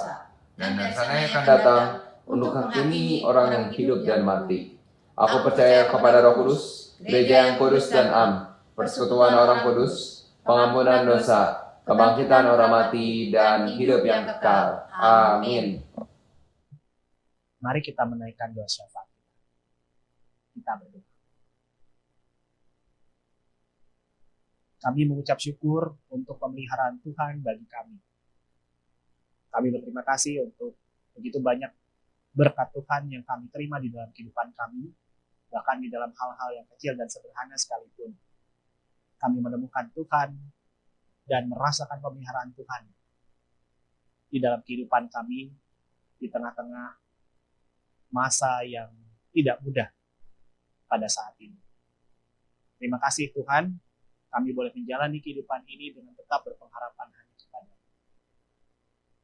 dan dari sana akan datang untuk menghakimi orang yang hidup dan mati. Aku percaya kepada Roh Kudus, gereja yang kudus dan am, persekutuan orang kudus, pengampunan dosa, kebangkitan orang mati, dan hidup yang kekal. Amin. Mari kita menaikkan doa syafaat kita. Kita berdoa. Kami mengucap syukur untuk pemeliharaan Tuhan bagi kami. Kami berterima kasih untuk begitu banyak berkat Tuhan yang kami terima di dalam kehidupan kami, bahkan di dalam hal-hal yang kecil dan sederhana sekalipun. Kami menemukan Tuhan dan merasakan pemeliharaan Tuhan di dalam kehidupan kami di tengah-tengah masa yang tidak mudah pada saat ini. Terima kasih Tuhan, kami boleh menjalani kehidupan ini dengan tetap berpengharapan hanya kepada.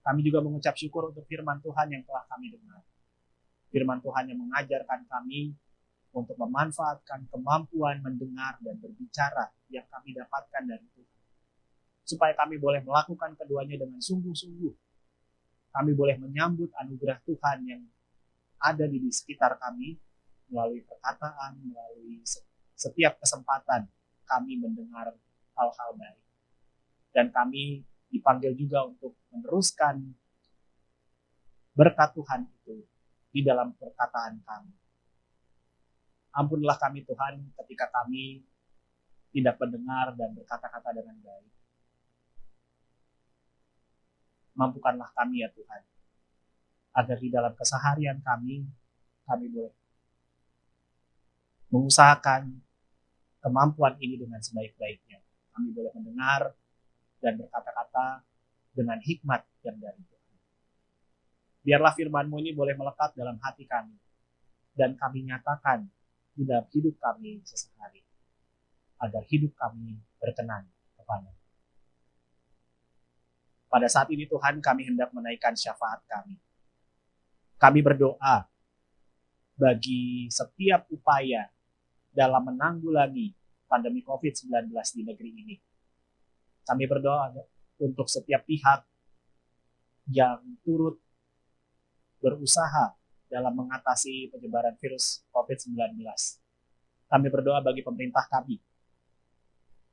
Kami juga mengucap syukur untuk firman Tuhan yang telah kami dengar. Firman Tuhan yang mengajarkan kami untuk memanfaatkan kemampuan mendengar dan berbicara yang kami dapatkan dari Tuhan. Supaya kami boleh melakukan keduanya dengan sungguh-sungguh. Kami boleh menyambut anugerah Tuhan yang ada di sekitar kami melalui perkataan, melalui setiap kesempatan kami mendengar hal-hal baik. Dan kami dipanggil juga untuk meneruskan berkat Tuhan itu di dalam perkataan kami. Ampunilah kami Tuhan ketika kami tidak mendengar dan berkata-kata dengan baik. Mampukanlah kami ya Tuhan, agar di dalam keseharian kami boleh mengusahakan kemampuan ini dengan sebaik-baiknya. Kami boleh mendengar dan berkata-kata dengan hikmat yang dari Tuhan. Biarlah firman-Mu ini boleh melekat dalam hati kami, dan kami nyatakan di dalam hidup kami sehari-hari, agar hidup kami berkenan kepada. Pada saat ini Tuhan, kami hendak menaikkan syafaat kami. Kami berdoa bagi setiap upaya dalam menanggulangi pandemi COVID-19 di negeri ini. Kami berdoa untuk setiap pihak yang turut berusaha dalam mengatasi penyebaran virus COVID-19. Kami berdoa bagi pemerintah kami,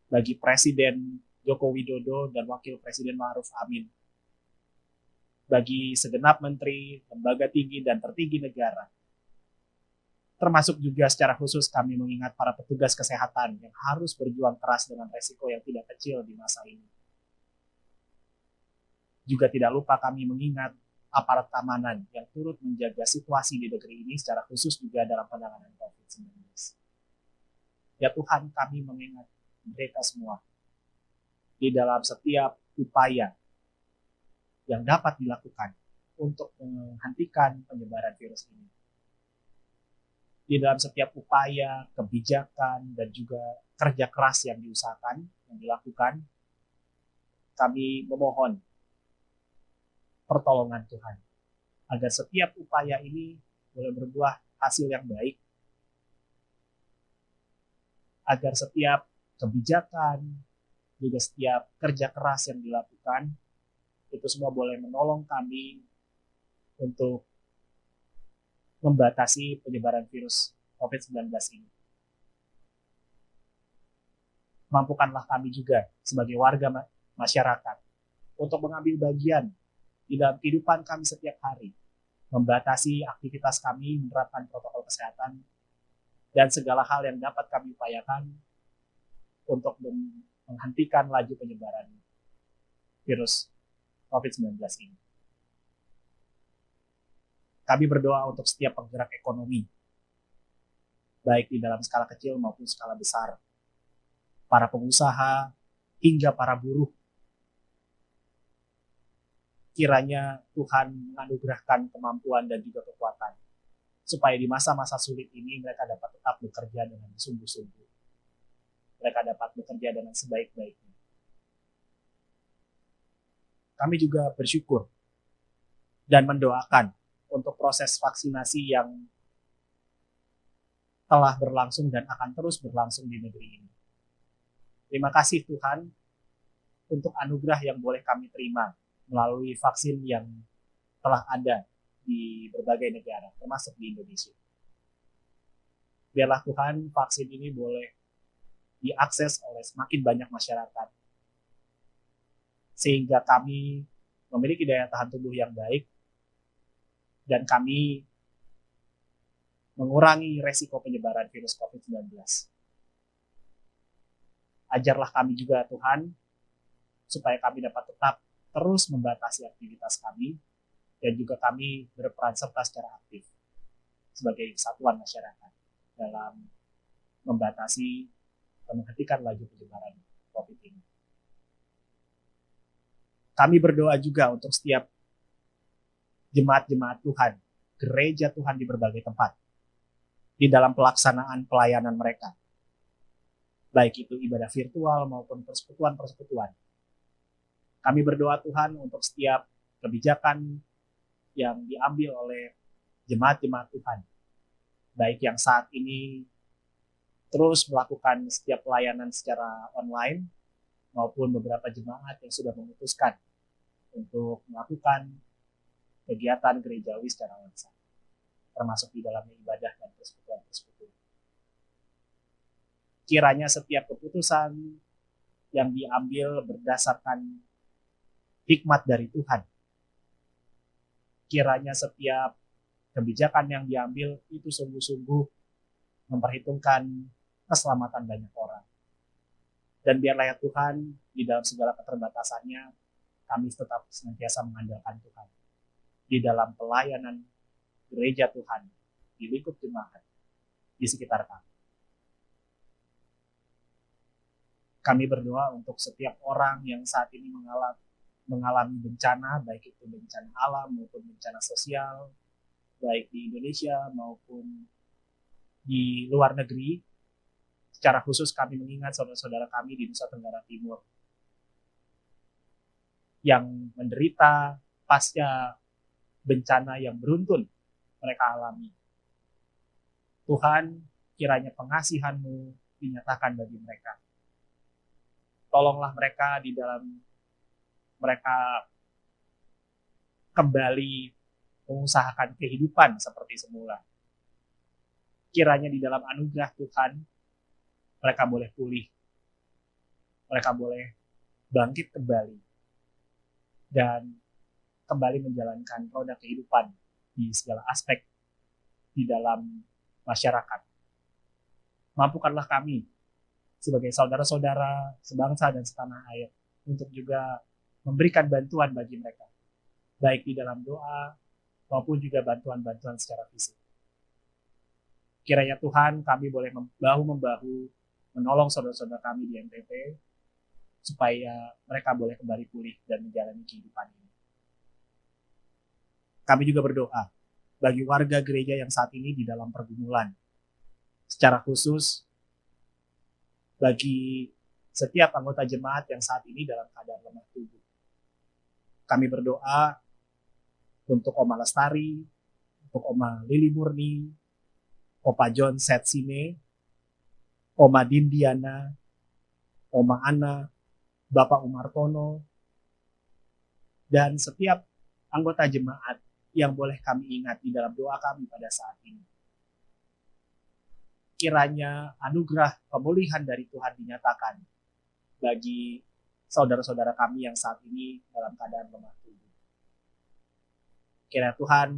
bagi Presiden Joko Widodo dan Wakil Presiden Ma'ruf Amin, bagi segenap menteri, lembaga tinggi dan tertinggi negara. Termasuk juga secara khusus kami mengingat para petugas kesehatan yang harus berjuang keras dengan resiko yang tidak kecil di masa ini. Juga tidak lupa kami mengingat aparat keamanan yang turut menjaga situasi di negeri ini secara khusus juga dalam penanganan COVID-19. Ya Tuhan, kami mengingat mereka semua di dalam setiap upaya yang dapat dilakukan untuk menghentikan penyebaran virus ini. di dalam setiap upaya, kebijakan, dan juga kerja keras yang diusahakan, yang dilakukan, kami memohon pertolongan Tuhan, agar setiap upaya ini boleh berbuah hasil yang baik, agar setiap kebijakan, juga setiap kerja keras yang dilakukan, itu semua boleh menolong kami untuk membatasi penyebaran virus COVID-19 ini. Mampukanlah kami juga sebagai warga masyarakat untuk mengambil bagian di dalam kehidupan kami setiap hari, membatasi aktivitas kami, menerapkan protokol kesehatan, dan segala hal yang dapat kami upayakan untuk menghentikan laju penyebaran virus COVID-19 ini. Kami berdoa untuk setiap penggerak ekonomi, baik di dalam skala kecil maupun skala besar, para pengusaha hingga para buruh. Kiranya Tuhan menganugerahkan kemampuan dan juga kekuatan, supaya di masa-masa sulit ini mereka dapat tetap bekerja dengan sungguh-sungguh. Mereka dapat bekerja dengan sebaik-baiknya. Kami juga bersyukur dan mendoakan untuk proses vaksinasi yang telah berlangsung dan akan terus berlangsung di negeri ini. Terima kasih Tuhan untuk anugerah yang boleh kami terima melalui vaksin yang telah ada di berbagai negara, termasuk di Indonesia. Biarlah Tuhan vaksin ini boleh diakses oleh semakin banyak masyarakat, sehingga kami memiliki daya tahan tubuh yang baik, dan kami mengurangi resiko penyebaran virus COVID-19. Ajarlah kami juga Tuhan, supaya kami dapat tetap terus membatasi aktivitas kami, dan juga kami berperan serta secara aktif sebagai kesatuan masyarakat dalam membatasi dan menghentikan laju penyebaran COVID ini. Kami berdoa juga untuk setiap jemaat-jemaat Tuhan, gereja Tuhan di berbagai tempat, di dalam pelaksanaan pelayanan mereka, baik itu ibadah virtual maupun persekutuan-persekutuan. Kami berdoa Tuhan untuk setiap kebijakan yang diambil oleh jemaat-jemaat Tuhan, baik yang saat ini terus melakukan setiap pelayanan secara online, maupun beberapa jemaat yang sudah memutuskan untuk melakukan kegiatan gerejawi secara langsung, termasuk di dalamnya ibadah dan persekutuan-persekutuan. Kiranya setiap keputusan yang diambil berdasarkan hikmat dari Tuhan. Kiranya setiap kebijakan yang diambil itu sungguh-sungguh memperhitungkan keselamatan banyak orang. Dan biarlah ya Tuhan, di dalam segala keterbatasannya, kami tetap senantiasa mengandalkan Tuhan. Di dalam pelayanan gereja Tuhan, di lingkup jemaat, di sekitar kami. Kami berdoa untuk setiap orang yang saat ini mengalami bencana, baik itu bencana alam maupun bencana sosial, baik di Indonesia maupun di luar negeri. Secara khusus kami mengingat saudara-saudara kami di Nusa Tenggara Timur yang menderita pasca bencana yang beruntun mereka alami. Tuhan, kiranya pengasihan-Mu dinyatakan bagi mereka. Tolonglah mereka di dalam mereka kembali mengusahakan kehidupan seperti semula. Kiranya di dalam anugerah Tuhan, mereka boleh pulih. Mereka boleh bangkit kembali. Dan kembali menjalankan roda kehidupan di segala aspek di dalam masyarakat. Mampukanlah kami sebagai saudara-saudara sebangsa dan setanah air untuk juga memberikan bantuan bagi mereka, baik di dalam doa maupun juga bantuan-bantuan secara fisik. Kiranya Tuhan, kami boleh bahu-membahu menolong saudara-saudara kami di NTT supaya mereka boleh kembali pulih dan menjalani kehidupan ini. Kami juga berdoa bagi warga gereja yang saat ini di dalam pergumulan, Secara khusus, bagi setiap anggota jemaat yang saat ini dalam keadaan lemah tubuh, kami berdoa untuk Oma Lestari, untuk Oma Lili Murni, Opa John Setsine, Oma Dindiana, Oma Ana, Bapak Umartono, dan setiap anggota jemaat yang boleh kami ingat di dalam doa kami pada saat ini. Kiranya anugerah pemulihan dari Tuhan dinyatakan bagi saudara-saudara kami yang saat ini dalam keadaan lemah tubuh. Kiranya Tuhan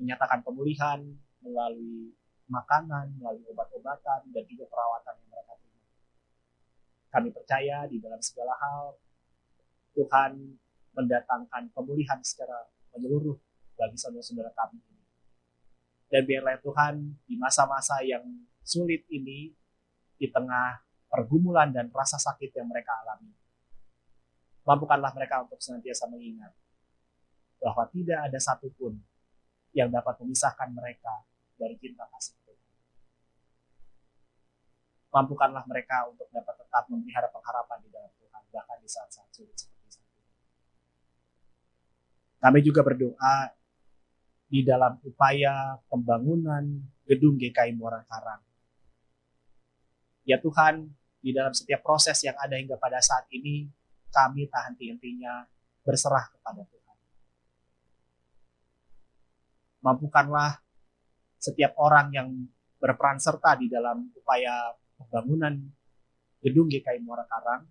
menyatakan pemulihan melalui makanan, melalui obat-obatan, dan juga perawatan yang mereka terima. Kami percaya di dalam segala hal, Tuhan mendatangkan pemulihan secara menyeluruh bagi saudara-saudara kami ini. Dan biarlah Tuhan di masa-masa yang sulit ini, di tengah pergumulan dan rasa sakit yang mereka alami, mampukanlah mereka untuk senantiasa mengingat bahwa tidak ada satupun yang dapat memisahkan mereka dari cinta kasih Tuhan. Mampukanlah mereka untuk dapat tetap memelihara pengharapan di dalam Tuhan, bahkan di saat-saat sulit seperti saat ini. Kami juga berdoa di dalam upaya pembangunan gedung GKI Muara Karang. Ya Tuhan, di dalam setiap proses yang ada hingga pada saat ini, kami tak henti-hentinya berserah kepada Tuhan. Mampukanlah setiap orang yang berperan serta di dalam upaya pembangunan gedung GKI Muara Karang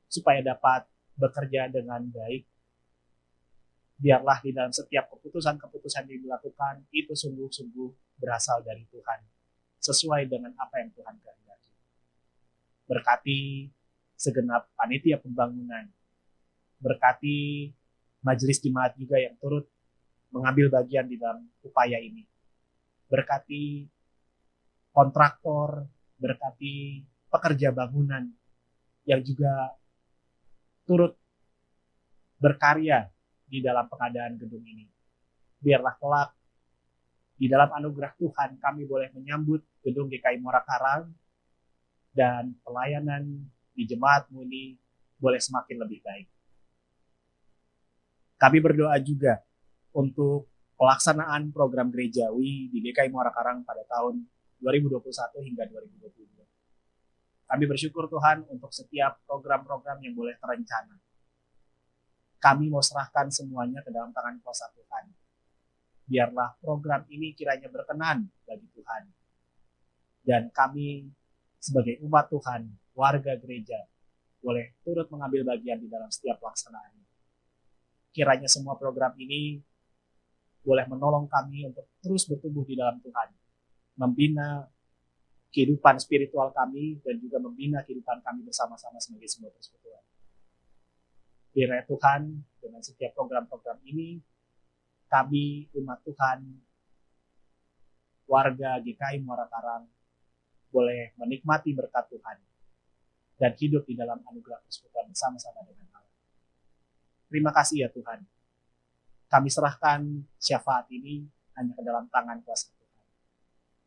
supaya dapat bekerja dengan baik. Biarlah di dalam setiap keputusan-keputusan yang dilakukan itu sungguh-sungguh berasal dari Tuhan, sesuai dengan apa yang Tuhan kehendaki. Berkati segenap panitia pembangunan, berkati majelis jemaat juga yang turut mengambil bagian di dalam upaya ini. Berkati kontraktor, berkati pekerja bangunan yang juga turut berkarya di dalam pengadaan gedung ini. Biarlah kelak di dalam anugerah Tuhan kami boleh menyambut gedung GKI Muara Karang dan pelayanan di jemaatmu ini boleh semakin lebih baik. Kami berdoa juga untuk pelaksanaan program gerejawi di GKI Muara Karang pada tahun 2021 hingga 2022. Kami bersyukur Tuhan untuk setiap program-program yang boleh terencana. Kami mau serahkan semuanya ke dalam tangan kuasa Tuhan. Biarlah program ini kiranya berkenan bagi Tuhan. Dan kami sebagai umat Tuhan, warga gereja, boleh turut mengambil bagian di dalam setiap pelaksanaannya. Kiranya semua program ini boleh menolong kami untuk terus bertumbuh di dalam Tuhan, membina kehidupan spiritual kami dan juga membina kehidupan kami bersama-sama sebagai sebuah persekutuan. Biarlah Tuhan dengan setiap program-program ini, kami umat Tuhan, warga GKI Muara Karang, boleh menikmati berkat Tuhan dan hidup di dalam anugerah persekutuan bersama-sama dengan Allah. Terima kasih ya Tuhan. Kami serahkan syafaat ini hanya ke dalam tangan kuasa Tuhan.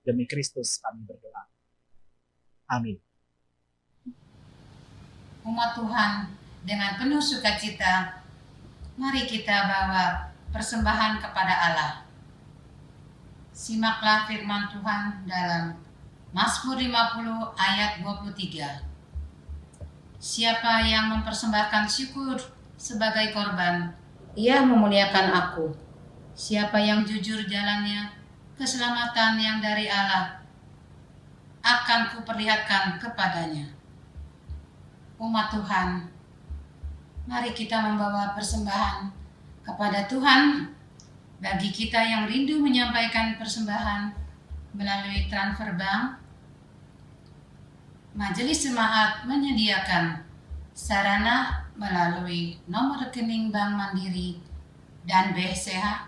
Demi Kristus kami berdoa. Amin. Umat Tuhan, dengan penuh sukacita, mari kita bawa persembahan kepada Allah. Simaklah firman Tuhan dalam Mazmur 50 ayat 23. Siapa yang mempersembahkan syukur sebagai korban, ia memuliakan aku. Siapa yang jujur jalannya, keselamatan yang dari Allah akan kuperlihatkan kepadanya. Umat Tuhan, mari kita membawa persembahan kepada Tuhan. Bagi kita yang rindu menyampaikan persembahan melalui transfer bank, Majelis Jemaat menyediakan sarana melalui nomor rekening Bank Mandiri dan BCA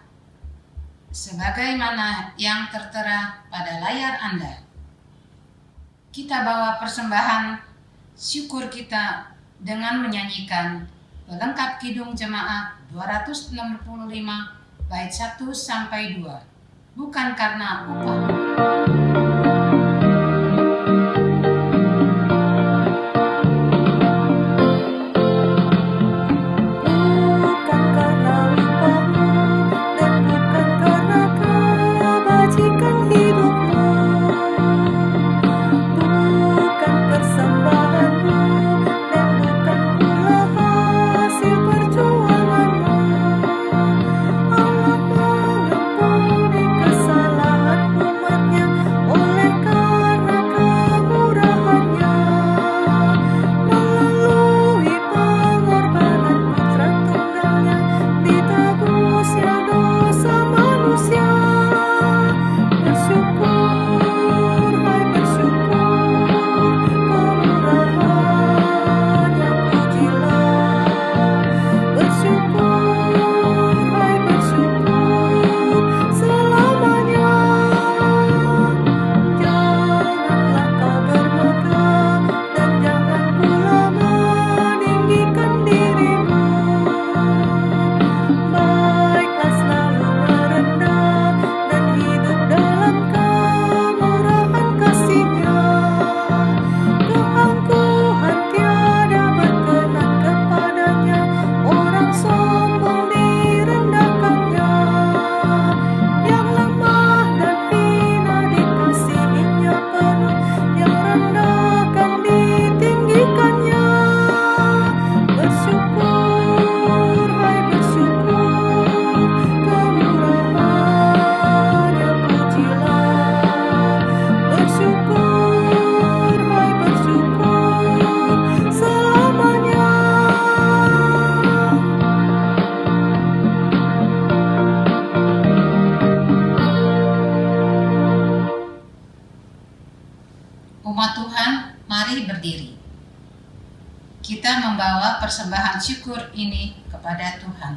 sebagaimana yang tertera pada layar Anda. Kita bawa persembahan syukur kita dengan menyanyikan pelengkap Kidung Jemaat 265 bait 1 sampai 2. Bukan karena upah. membawa persembahan syukur ini kepada Tuhan.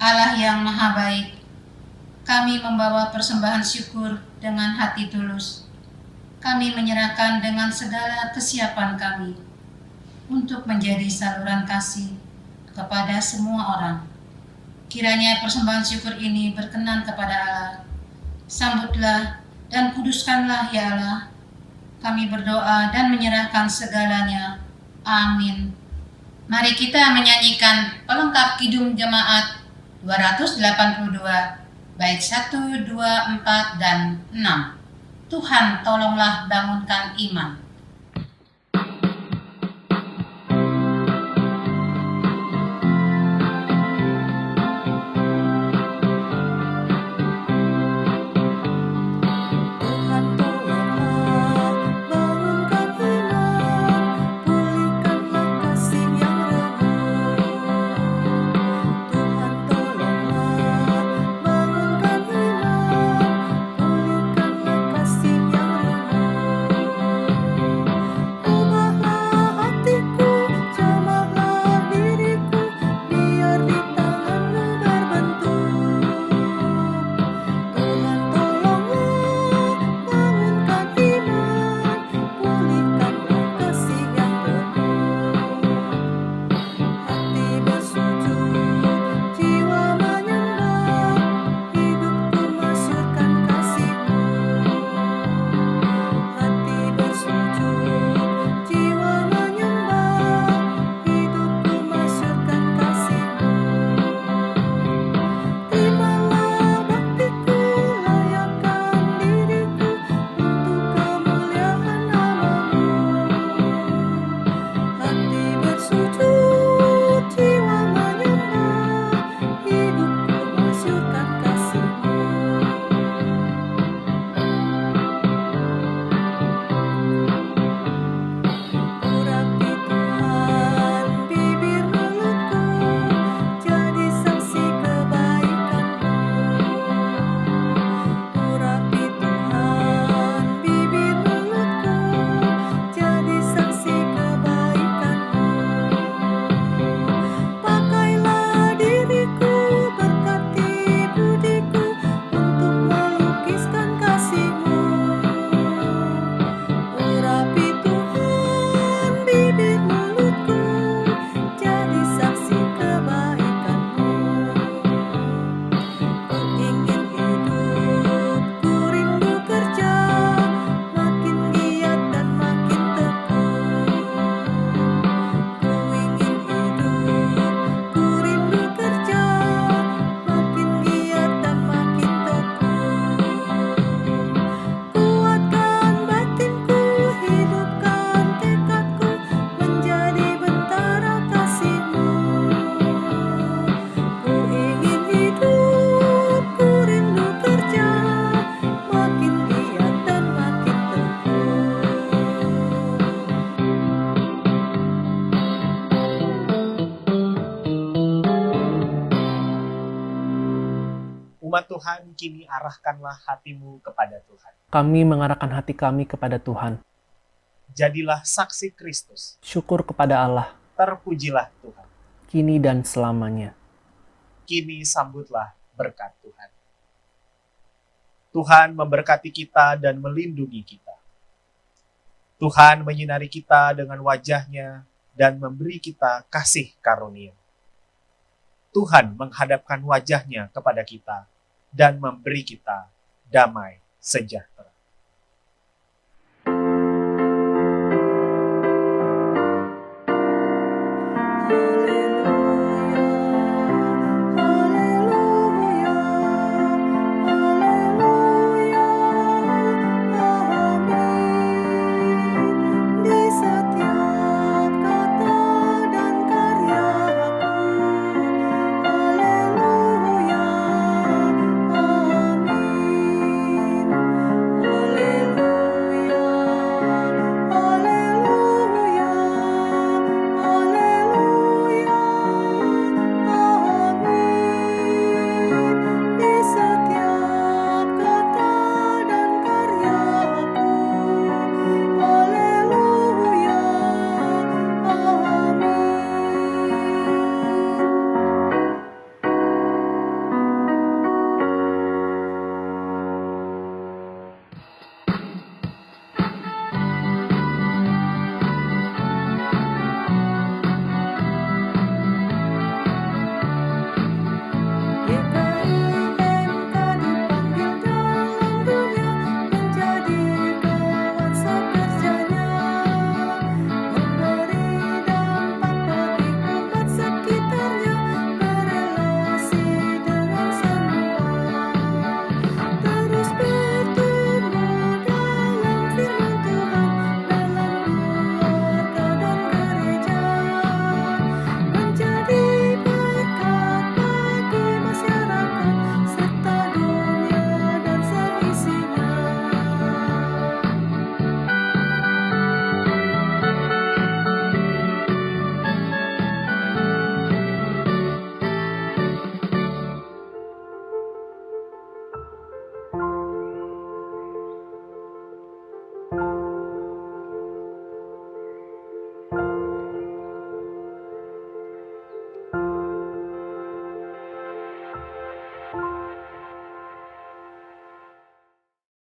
Allah yang Maha Baik, kami membawa persembahan syukur dengan hati tulus. Kami menyerahkan dengan segala kesiapan kami untuk menjadi saluran kasih kepada semua orang. Kiranya persembahan syukur ini berkenan kepada Allah. Sambutlah dan kuduskanlah ya Allah. Kami berdoa dan menyerahkan segalanya. Amin. Mari kita menyanyikan pelengkap Kidung Jemaat 282, bait 1, 2, 4, dan 6. Tuhan tolonglah bangunkan iman. Umat Tuhan, kini arahkanlah hatimu kepada Tuhan. Kami mengarahkan hati kami kepada Tuhan. Jadilah saksi Kristus. Syukur kepada Allah, Terpujilah Tuhan. kini dan selamanya. Kini sambutlah berkat Tuhan. Tuhan memberkati kita dan melindungi kita. Tuhan menyinari kita dengan wajah-Nya dan memberi kita kasih karunia. Tuhan menghadapkan wajah-Nya kepada kita dan memberi kita damai sejahtera.